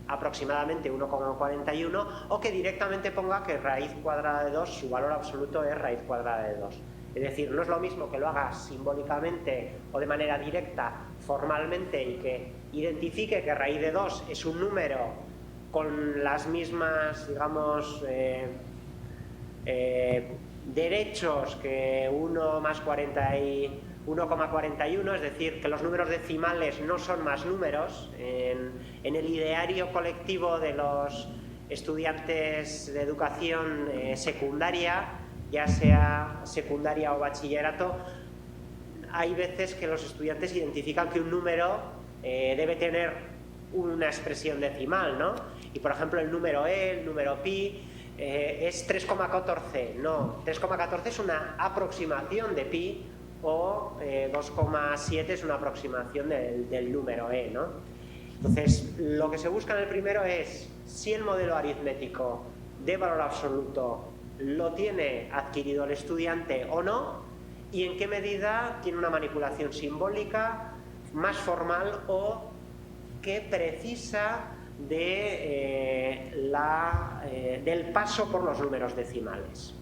aproximadamente 1,41, o que directamente ponga que raíz cuadrada de 2, su valor absoluto es raíz cuadrada de 2. Es decir, no es lo mismo que lo haga simbólicamente o de manera directa, formalmente, y que identifique que raíz de 2 es un número con las mismas, digamos, derechos que 1 más 1,41, es decir, que los números decimales no son más números. En el ideario colectivo de los estudiantes de educación secundaria, ya sea secundaria o bachillerato, hay veces que los estudiantes identifican que un número debe tener una expresión decimal, ¿no? Y por ejemplo el número E, el número pi, es 3,14. No, 3,14 es una aproximación de pi, o 2,7 es una aproximación del número E, ¿no? Entonces, lo que se busca en el primero es si el modelo aritmético de valor absoluto lo tiene adquirido el estudiante o no, y en qué medida tiene una manipulación simbólica más formal o que precisa del paso por los números decimales.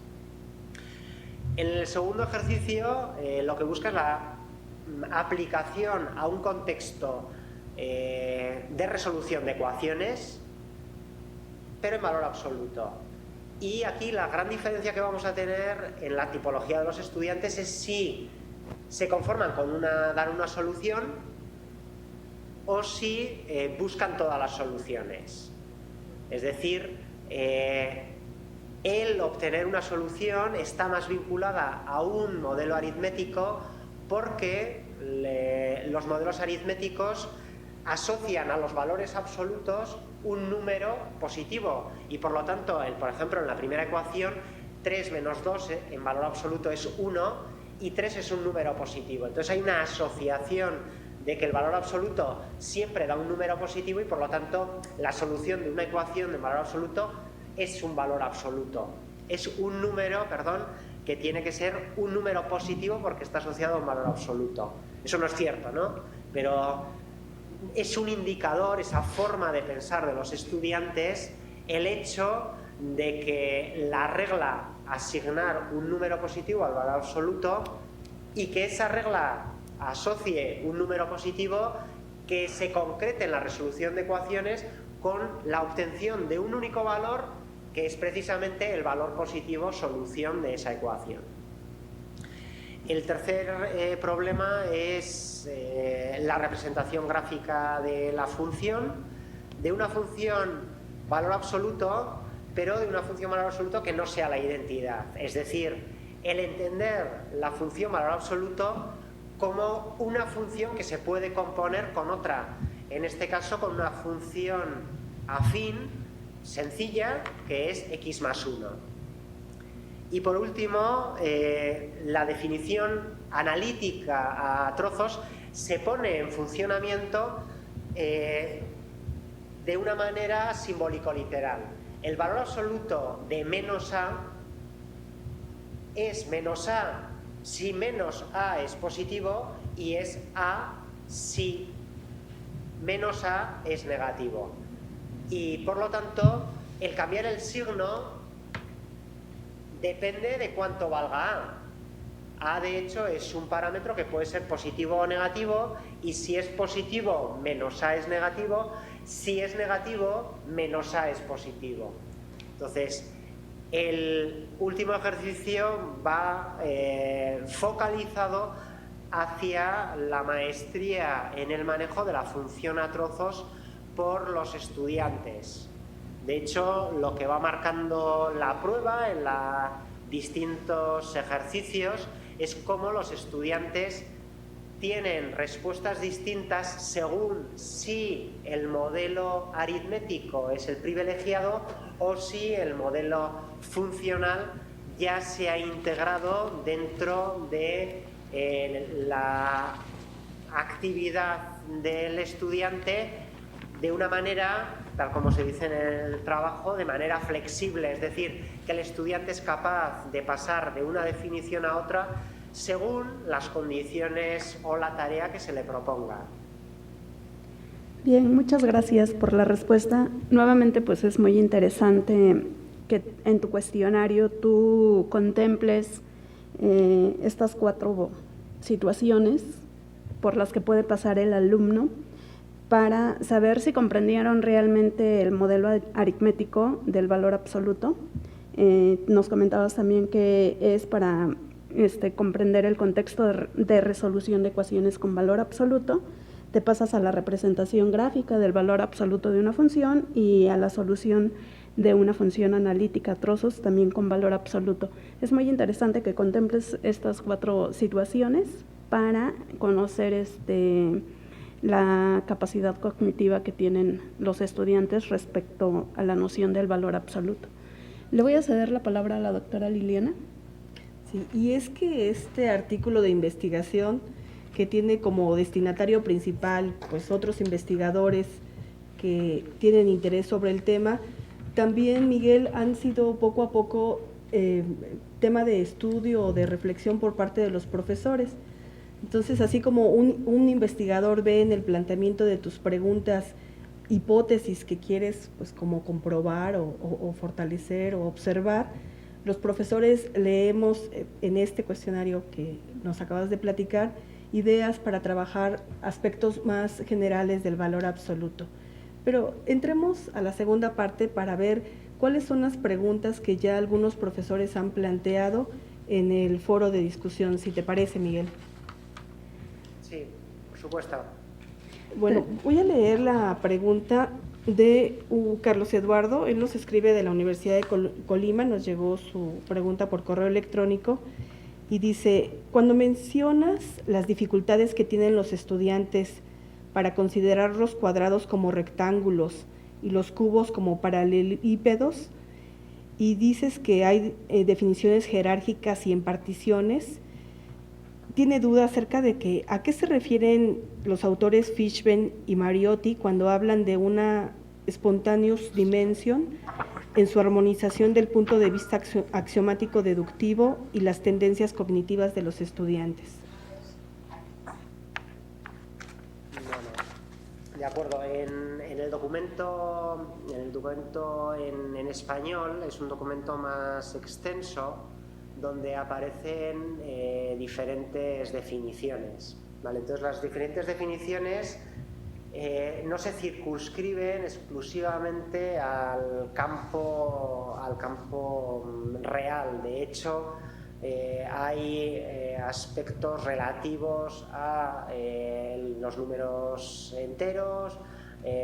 En el segundo ejercicio lo que busca es la aplicación a un contexto de resolución de ecuaciones, pero en valor absoluto. Y aquí la gran diferencia que vamos a tener en la tipología de los estudiantes es si se conforman con dar una solución o si buscan todas las soluciones. Es decir, el obtener una solución está más vinculada a un modelo aritmético porque los modelos aritméticos asocian a los valores absolutos un número positivo y por lo tanto, por ejemplo, en la primera ecuación 3 menos 2 en valor absoluto es 1 y 3 es un número positivo. Entonces hay una asociación de que el valor absoluto siempre da un número positivo y por lo tanto la solución de una ecuación de valor absoluto es un valor absoluto. Es un número, que tiene que ser un número positivo porque está asociado a un valor absoluto. Eso no es cierto, ¿no? Pero es un indicador, esa forma de pensar de los estudiantes, el hecho de que la regla asignar un número positivo al valor absoluto y que esa regla asocie un número positivo que se concrete en la resolución de ecuaciones con la obtención de un único valor que es precisamente el valor positivo solución de esa ecuación. El tercer problema es la representación gráfica de la función, de una función valor absoluto, pero de una función valor absoluto que no sea la identidad. Es decir, el entender la función valor absoluto como una función que se puede componer con otra, en este caso con una función afín, sencilla, que es x más 1. Y por último, la definición analítica a trozos se pone en funcionamiento de una manera simbólico-literal. El valor absoluto de menos a es menos a si menos a es positivo y es a si menos a es negativo. Y por lo tanto, el cambiar el signo depende de cuánto valga A. A, de hecho, es un parámetro que puede ser positivo o negativo, y si es positivo, menos A es negativo. Si es negativo, menos A es positivo. Entonces, el último ejercicio va focalizado hacia la maestría en el manejo de la función a trozos por los estudiantes. De hecho, lo que va marcando la prueba en los distintos ejercicios es cómo los estudiantes tienen respuestas distintas según si el modelo aritmético es el privilegiado o si el modelo funcional ya se ha integrado dentro de la actividad del estudiante de una manera, tal como se dice en el trabajo, de manera flexible, es decir, que el estudiante es capaz de pasar de una definición a otra según las condiciones o la tarea que se le proponga. Bien, muchas gracias por la respuesta. Nuevamente, pues es muy interesante que en tu cuestionario tú contemples estas 4 situaciones por las que puede pasar el alumno para saber si comprendieron realmente el modelo aritmético del valor absoluto. Nos comentabas también que es para comprender el contexto de resolución de ecuaciones con valor absoluto. Te pasas a la representación gráfica del valor absoluto de una función y a la solución de una función analítica, trozos también con valor absoluto. Es muy interesante que contemples estas 4 situaciones para conocer la capacidad cognitiva que tienen los estudiantes respecto a la noción del valor absoluto. Le voy a ceder la palabra a la doctora Liliana. Sí, y es que este artículo de investigación, que tiene como destinatario principal pues otros investigadores que tienen interés sobre el tema, también, Miguel, han sido poco a poco tema de estudio o de reflexión por parte de los profesores. Entonces, así como un investigador ve en el planteamiento de tus preguntas hipótesis que quieres pues como comprobar o fortalecer o observar, los profesores leemos en este cuestionario que nos acabas de platicar ideas para trabajar aspectos más generales del valor absoluto. Pero entremos a la segunda parte para ver cuáles son las preguntas que ya algunos profesores han planteado en el foro de discusión, si te parece, Miguel. Sí, por supuesto. Bueno, voy a leer la pregunta de Carlos Eduardo. Él nos escribe de la Universidad de Colima, nos llegó su pregunta por correo electrónico y dice: cuando mencionas las dificultades que tienen los estudiantes para considerar los cuadrados como rectángulos y los cubos como paralelepípedos, y dices que hay definiciones jerárquicas y en particiones, tiene duda acerca de a qué se refieren los autores Fishben y Mariotti cuando hablan de una spontaneous dimension en su armonización del punto de vista axiomático deductivo y las tendencias cognitivas de los estudiantes. De acuerdo, en el documento en español es un documento más extenso donde aparecen diferentes definiciones, ¿vale? Entonces las diferentes definiciones no se circunscriben exclusivamente al campo real. De hecho, hay aspectos relativos a los números enteros,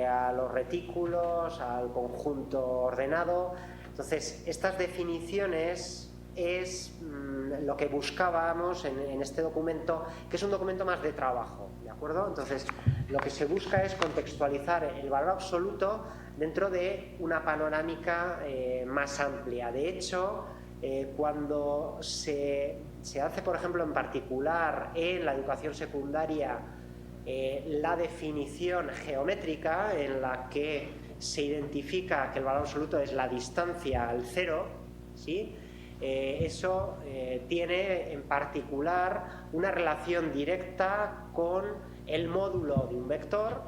a los retículos, al conjunto ordenado. Entonces, estas definiciones es lo que buscábamos en este documento, que es un documento más de trabajo, ¿de acuerdo? Entonces, lo que se busca es contextualizar el valor absoluto dentro de una panorámica más amplia. De hecho, cuando se hace, por ejemplo, en particular en la educación secundaria, la definición geométrica en la que se identifica que el valor absoluto es la distancia al cero, ¿sí? Eso tiene en particular una relación directa con el módulo de un vector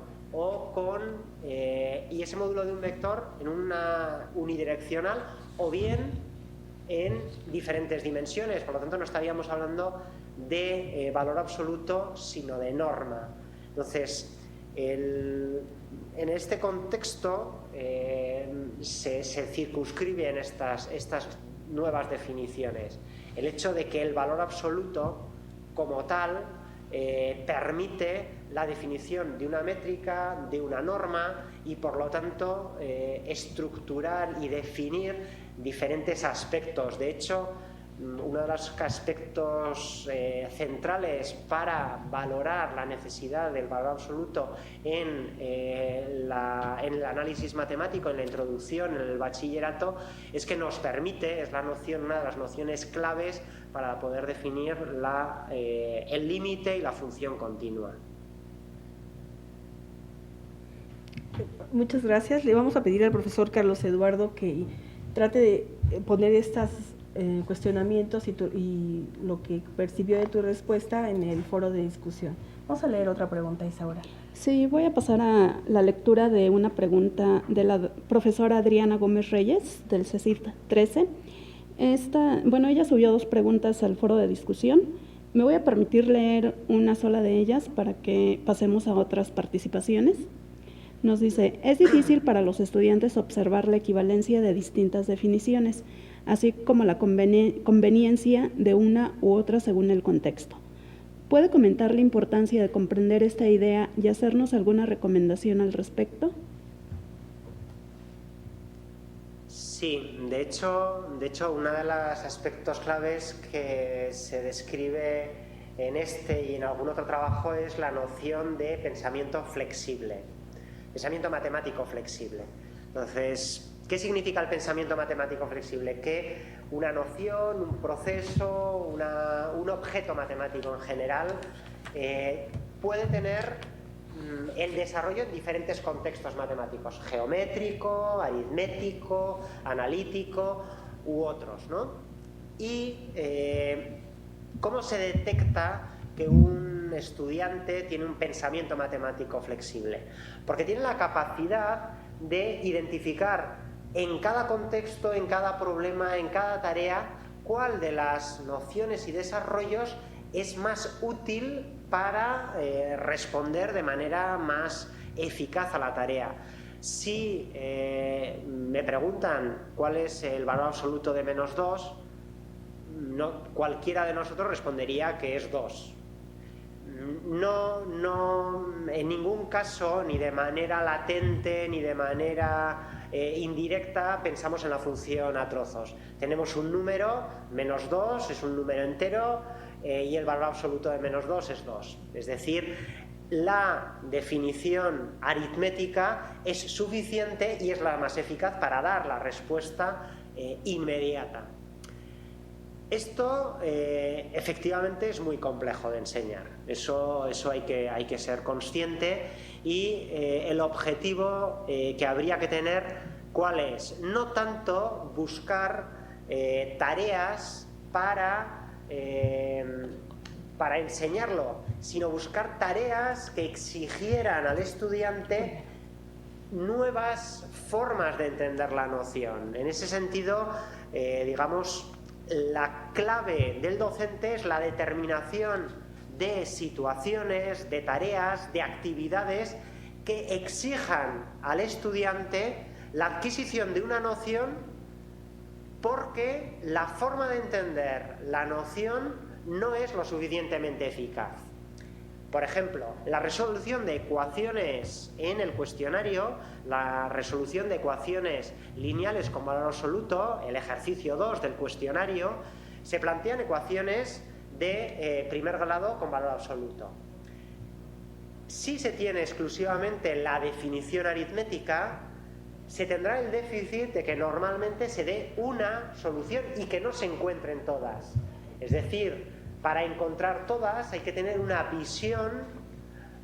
y ese módulo de un vector en una unidireccional o bien en diferentes dimensiones. Por lo tanto, no estaríamos hablando de valor absoluto, sino de norma. Entonces, en este contexto se circunscriben estas nuevas definiciones. El hecho de que el valor absoluto como tal permite la definición de una métrica, de una norma y por lo tanto estructurar y definir diferentes aspectos. De hecho, uno de los aspectos centrales para valorar la necesidad del valor absoluto en el análisis matemático, en la introducción, en el bachillerato, es que nos permite, es una de las nociones claves para poder definir el límite y la función continua. Muchas gracias. Le vamos a pedir al profesor Carlos Eduardo que trate de poner estos cuestionamientos y lo que percibió de tu respuesta en el foro de discusión. Vamos a leer otra pregunta, Isaura. Sí, voy a pasar a la lectura de una pregunta de la profesora Adriana Gómez Reyes, del CECIT 13. Ella subió 2 preguntas al foro de discusión. Me voy a permitir leer una sola de ellas para que pasemos a otras participaciones. Nos dice: es difícil para los estudiantes observar la equivalencia de distintas definiciones, así como la conveniencia de una u otra según el contexto. ¿Puede comentar la importancia de comprender esta idea y hacernos alguna recomendación al respecto? Sí, de hecho, uno de los aspectos claves que se describe en este y en algún otro trabajo es la noción de pensamiento flexible, pensamiento matemático flexible. Entonces, ¿qué significa el pensamiento matemático flexible? Que una noción, un proceso, un objeto matemático en general puede tener el desarrollo en diferentes contextos matemáticos, geométrico, aritmético, analítico u otros, ¿no? Y ¿cómo se detecta que un estudiante tiene un pensamiento matemático flexible? Porque tiene la capacidad de identificar en cada contexto, en cada problema, en cada tarea, cuál de las nociones y desarrollos es más útil para responder de manera más eficaz a la tarea. Si me preguntan cuál es el valor absoluto de -2, cualquiera de nosotros respondería que es 2. No, en ningún caso, ni de manera latente, ni de manera indirecta, pensamos en la función a trozos. Tenemos un número, -2, es un número entero, y el valor absoluto de -2 es 2. Es decir, la definición aritmética es suficiente y es la más eficaz para dar la respuesta inmediata. Esto efectivamente es muy complejo de enseñar, eso hay que ser consciente, y el objetivo que habría que tener, ¿cuál es? No tanto buscar tareas para enseñarlo, sino buscar tareas que exigieran al estudiante nuevas formas de entender la noción. En ese sentido, digamos, la clave del docente es la determinación de situaciones, de tareas, de actividades que exijan al estudiante la adquisición de una noción, porque la forma de entender la noción no es lo suficientemente eficaz. Por ejemplo, la resolución de ecuaciones en el cuestionario, la resolución de ecuaciones lineales con valor absoluto, el ejercicio 2 del cuestionario, se plantean ecuaciones de primer grado con valor absoluto. Si se tiene exclusivamente la definición aritmética, se tendrá el déficit de que normalmente se dé una solución y que no se encuentren todas. Es decir, para encontrar todas hay que tener una visión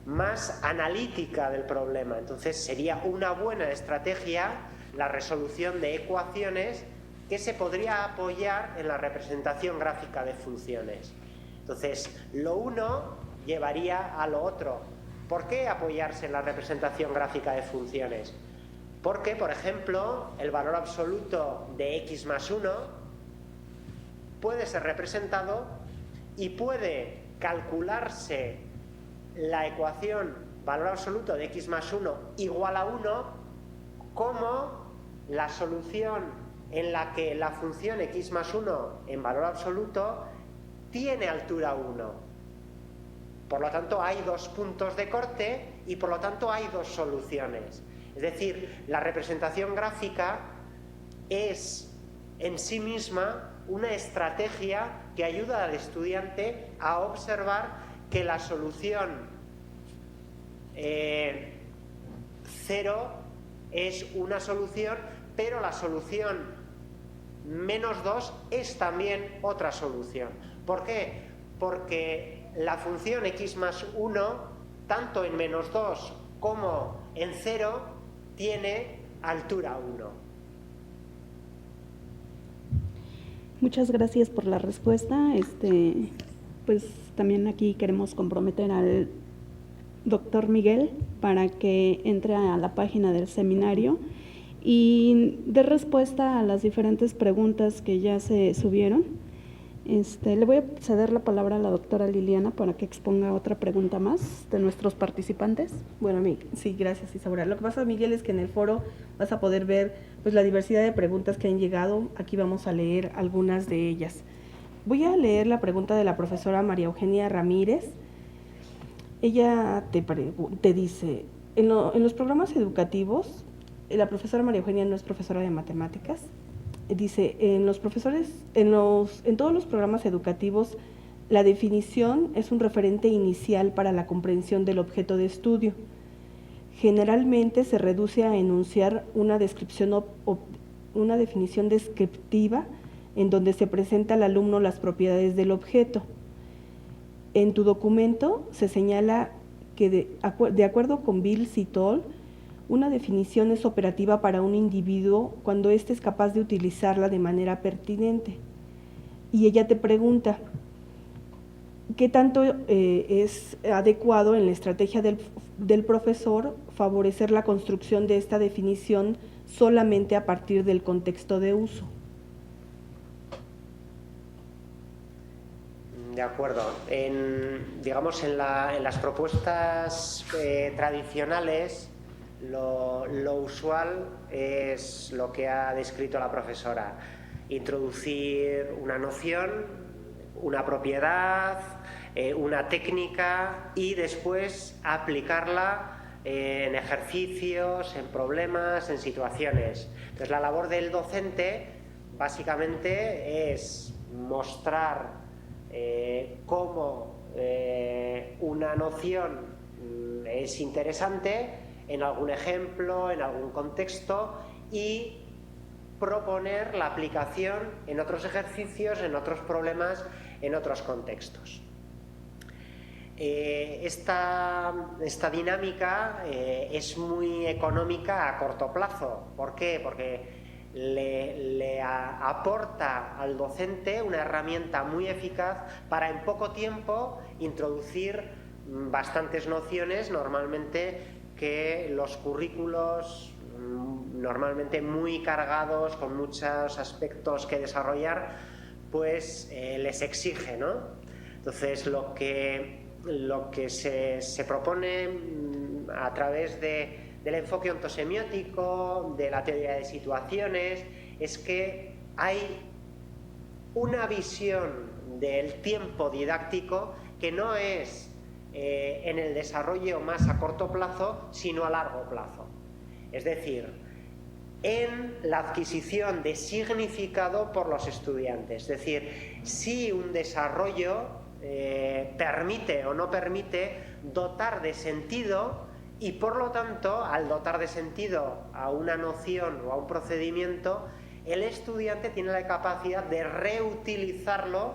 más analítica del problema. Entonces sería una buena estrategia la resolución de ecuaciones que se podría apoyar en la representación gráfica de funciones. Entonces, lo uno llevaría a lo otro. ¿Por qué apoyarse en la representación gráfica de funciones? Porque, por ejemplo, el valor absoluto de x más 1 puede ser representado y puede calcularse la ecuación valor absoluto de x más 1 igual a 1 como la solución en la que la función x más 1 en valor absoluto tiene altura 1. Por lo tanto, hay dos puntos de corte y por lo tanto hay dos soluciones. Es decir, la representación gráfica es en sí misma una estrategia que ayuda al estudiante a observar que la solución 0 es una solución, pero la solución -2 es también otra solución. ¿Por qué? Porque la función x más 1, tanto en -2 como en 0, tiene altura 1. Muchas gracias por la respuesta. Pues también aquí queremos comprometer al doctor Miguel para que entre a la página del seminario y dé respuesta a las diferentes preguntas que ya se subieron. Le voy a ceder la palabra a la doctora Liliana para que exponga otra pregunta más de nuestros participantes. Bueno, sí, gracias, Isaura. Lo que pasa, Miguel, es que en el foro vas a poder ver pues la diversidad de preguntas que han llegado. Aquí vamos a leer algunas de ellas. Voy a leer la pregunta de la profesora María Eugenia Ramírez. Ella te dice, en los programas educativos, la profesora María Eugenia no es profesora de matemáticas, dice, en todos los programas educativos, la definición es un referente inicial para la comprensión del objeto de estudio. Generalmente se reduce a enunciar una definición descriptiva en donde se presenta al alumno las propiedades del objeto. En tu documento se señala que de acuerdo con Bill Citol, una definición es operativa para un individuo cuando éste es capaz de utilizarla de manera pertinente. Y ella te pregunta, ¿qué tanto es adecuado en la estrategia del profesor favorecer la construcción de esta definición solamente a partir del contexto de uso? De acuerdo. En las propuestas tradicionales, lo usual es lo que ha descrito la profesora: introducir una noción, una propiedad, una técnica, y después aplicarla en ejercicios, en problemas, en situaciones. Entonces, la labor del docente básicamente es mostrar cómo una noción es interesante en algún ejemplo, en algún contexto, y proponer la aplicación en otros ejercicios, en otros problemas, en otros contextos. Esta dinámica es muy económica a corto plazo. ¿Por qué? Porque le aporta al docente una herramienta muy eficaz para en poco tiempo introducir bastantes nociones, normalmente que los currículos normalmente muy cargados, con muchos aspectos que desarrollar, pues les exige, ¿no? Entonces, lo que se propone a través del enfoque ontosemiótico, de la teoría de situaciones, es que hay una visión del tiempo didáctico que no es en el desarrollo más a corto plazo, sino a largo plazo. Es decir, en la adquisición de significado por los estudiantes. Es decir, si un desarrollo permite o no permite dotar de sentido, y por lo tanto, al dotar de sentido a una noción o a un procedimiento, el estudiante tiene la capacidad de reutilizarlo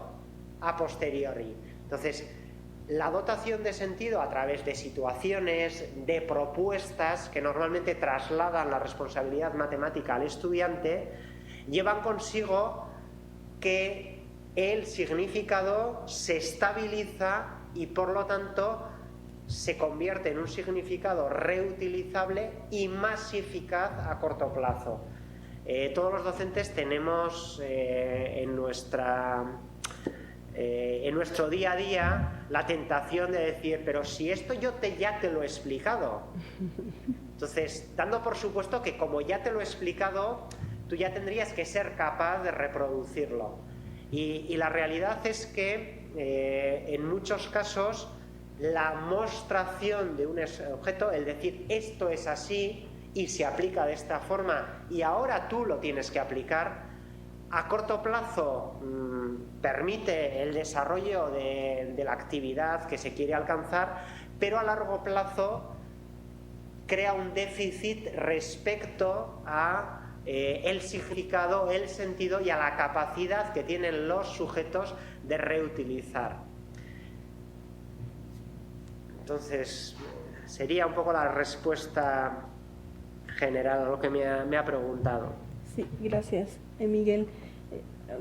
a posteriori. Entonces, la dotación de sentido a través de situaciones, de propuestas que normalmente trasladan la responsabilidad matemática al estudiante, llevan consigo que el significado se estabiliza y por lo tanto se convierte en un significado reutilizable y más eficaz a corto plazo. Todos los docentes tenemos en nuestro día a día la tentación de decir, pero si esto ya te lo he explicado. Entonces, dando por supuesto que como ya te lo he explicado, tú ya tendrías que ser capaz de reproducirlo. Y la realidad es que en muchos casos la mostración de un objeto, el decir esto es así y se aplica de esta forma y ahora tú lo tienes que aplicar, a corto plazo permite el desarrollo de la actividad que se quiere alcanzar, pero a largo plazo crea un déficit respecto a el significado, el sentido y a la capacidad que tienen los sujetos de reutilizar. Entonces, sería un poco la respuesta general a lo que me ha preguntado. Sí, gracias, Miguel.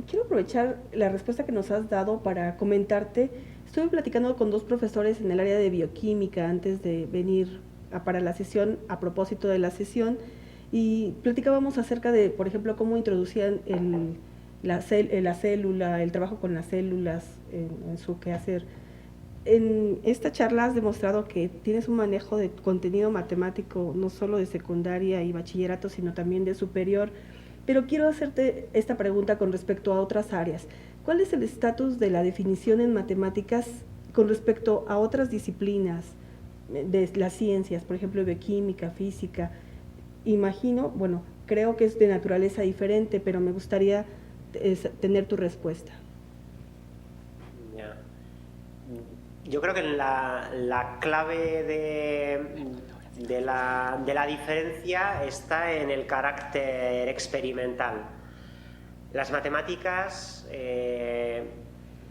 Quiero aprovechar la respuesta que nos has dado para comentarte. Estuve platicando con dos profesores en el área de bioquímica antes de venir para la sesión, a propósito de la sesión, y platicábamos acerca de, por ejemplo, cómo introducían la célula, el trabajo con las células en su quehacer. En esta charla has demostrado que tienes un manejo de contenido matemático, no solo de secundaria y bachillerato, sino también de superior. Pero quiero hacerte esta pregunta con respecto a otras áreas. ¿Cuál es el estatus de la definición en matemáticas con respecto a otras disciplinas de las ciencias, por ejemplo, bioquímica, física? Imagino, bueno, creo que es de naturaleza diferente, pero me gustaría tener tu respuesta. Ya. Yo creo que la clave de la diferencia está en el carácter experimental. Las matemáticas, en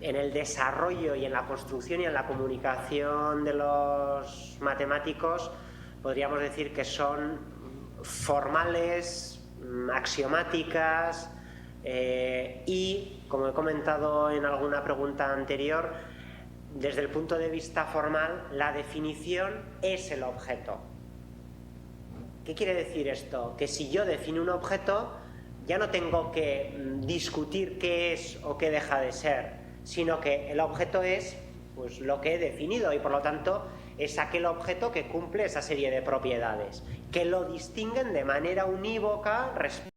el desarrollo y en la construcción y en la comunicación de los matemáticos, podríamos decir que son formales, axiomáticas, y, como he comentado en alguna pregunta anterior, desde el punto de vista formal, la definición es el objeto. ¿Qué quiere decir esto? Que si yo defino un objeto, ya no tengo que discutir qué es o qué deja de ser, sino que el objeto es, pues, lo que he definido, y por lo tanto es aquel objeto que cumple esa serie de propiedades que lo distinguen de manera unívoca respecto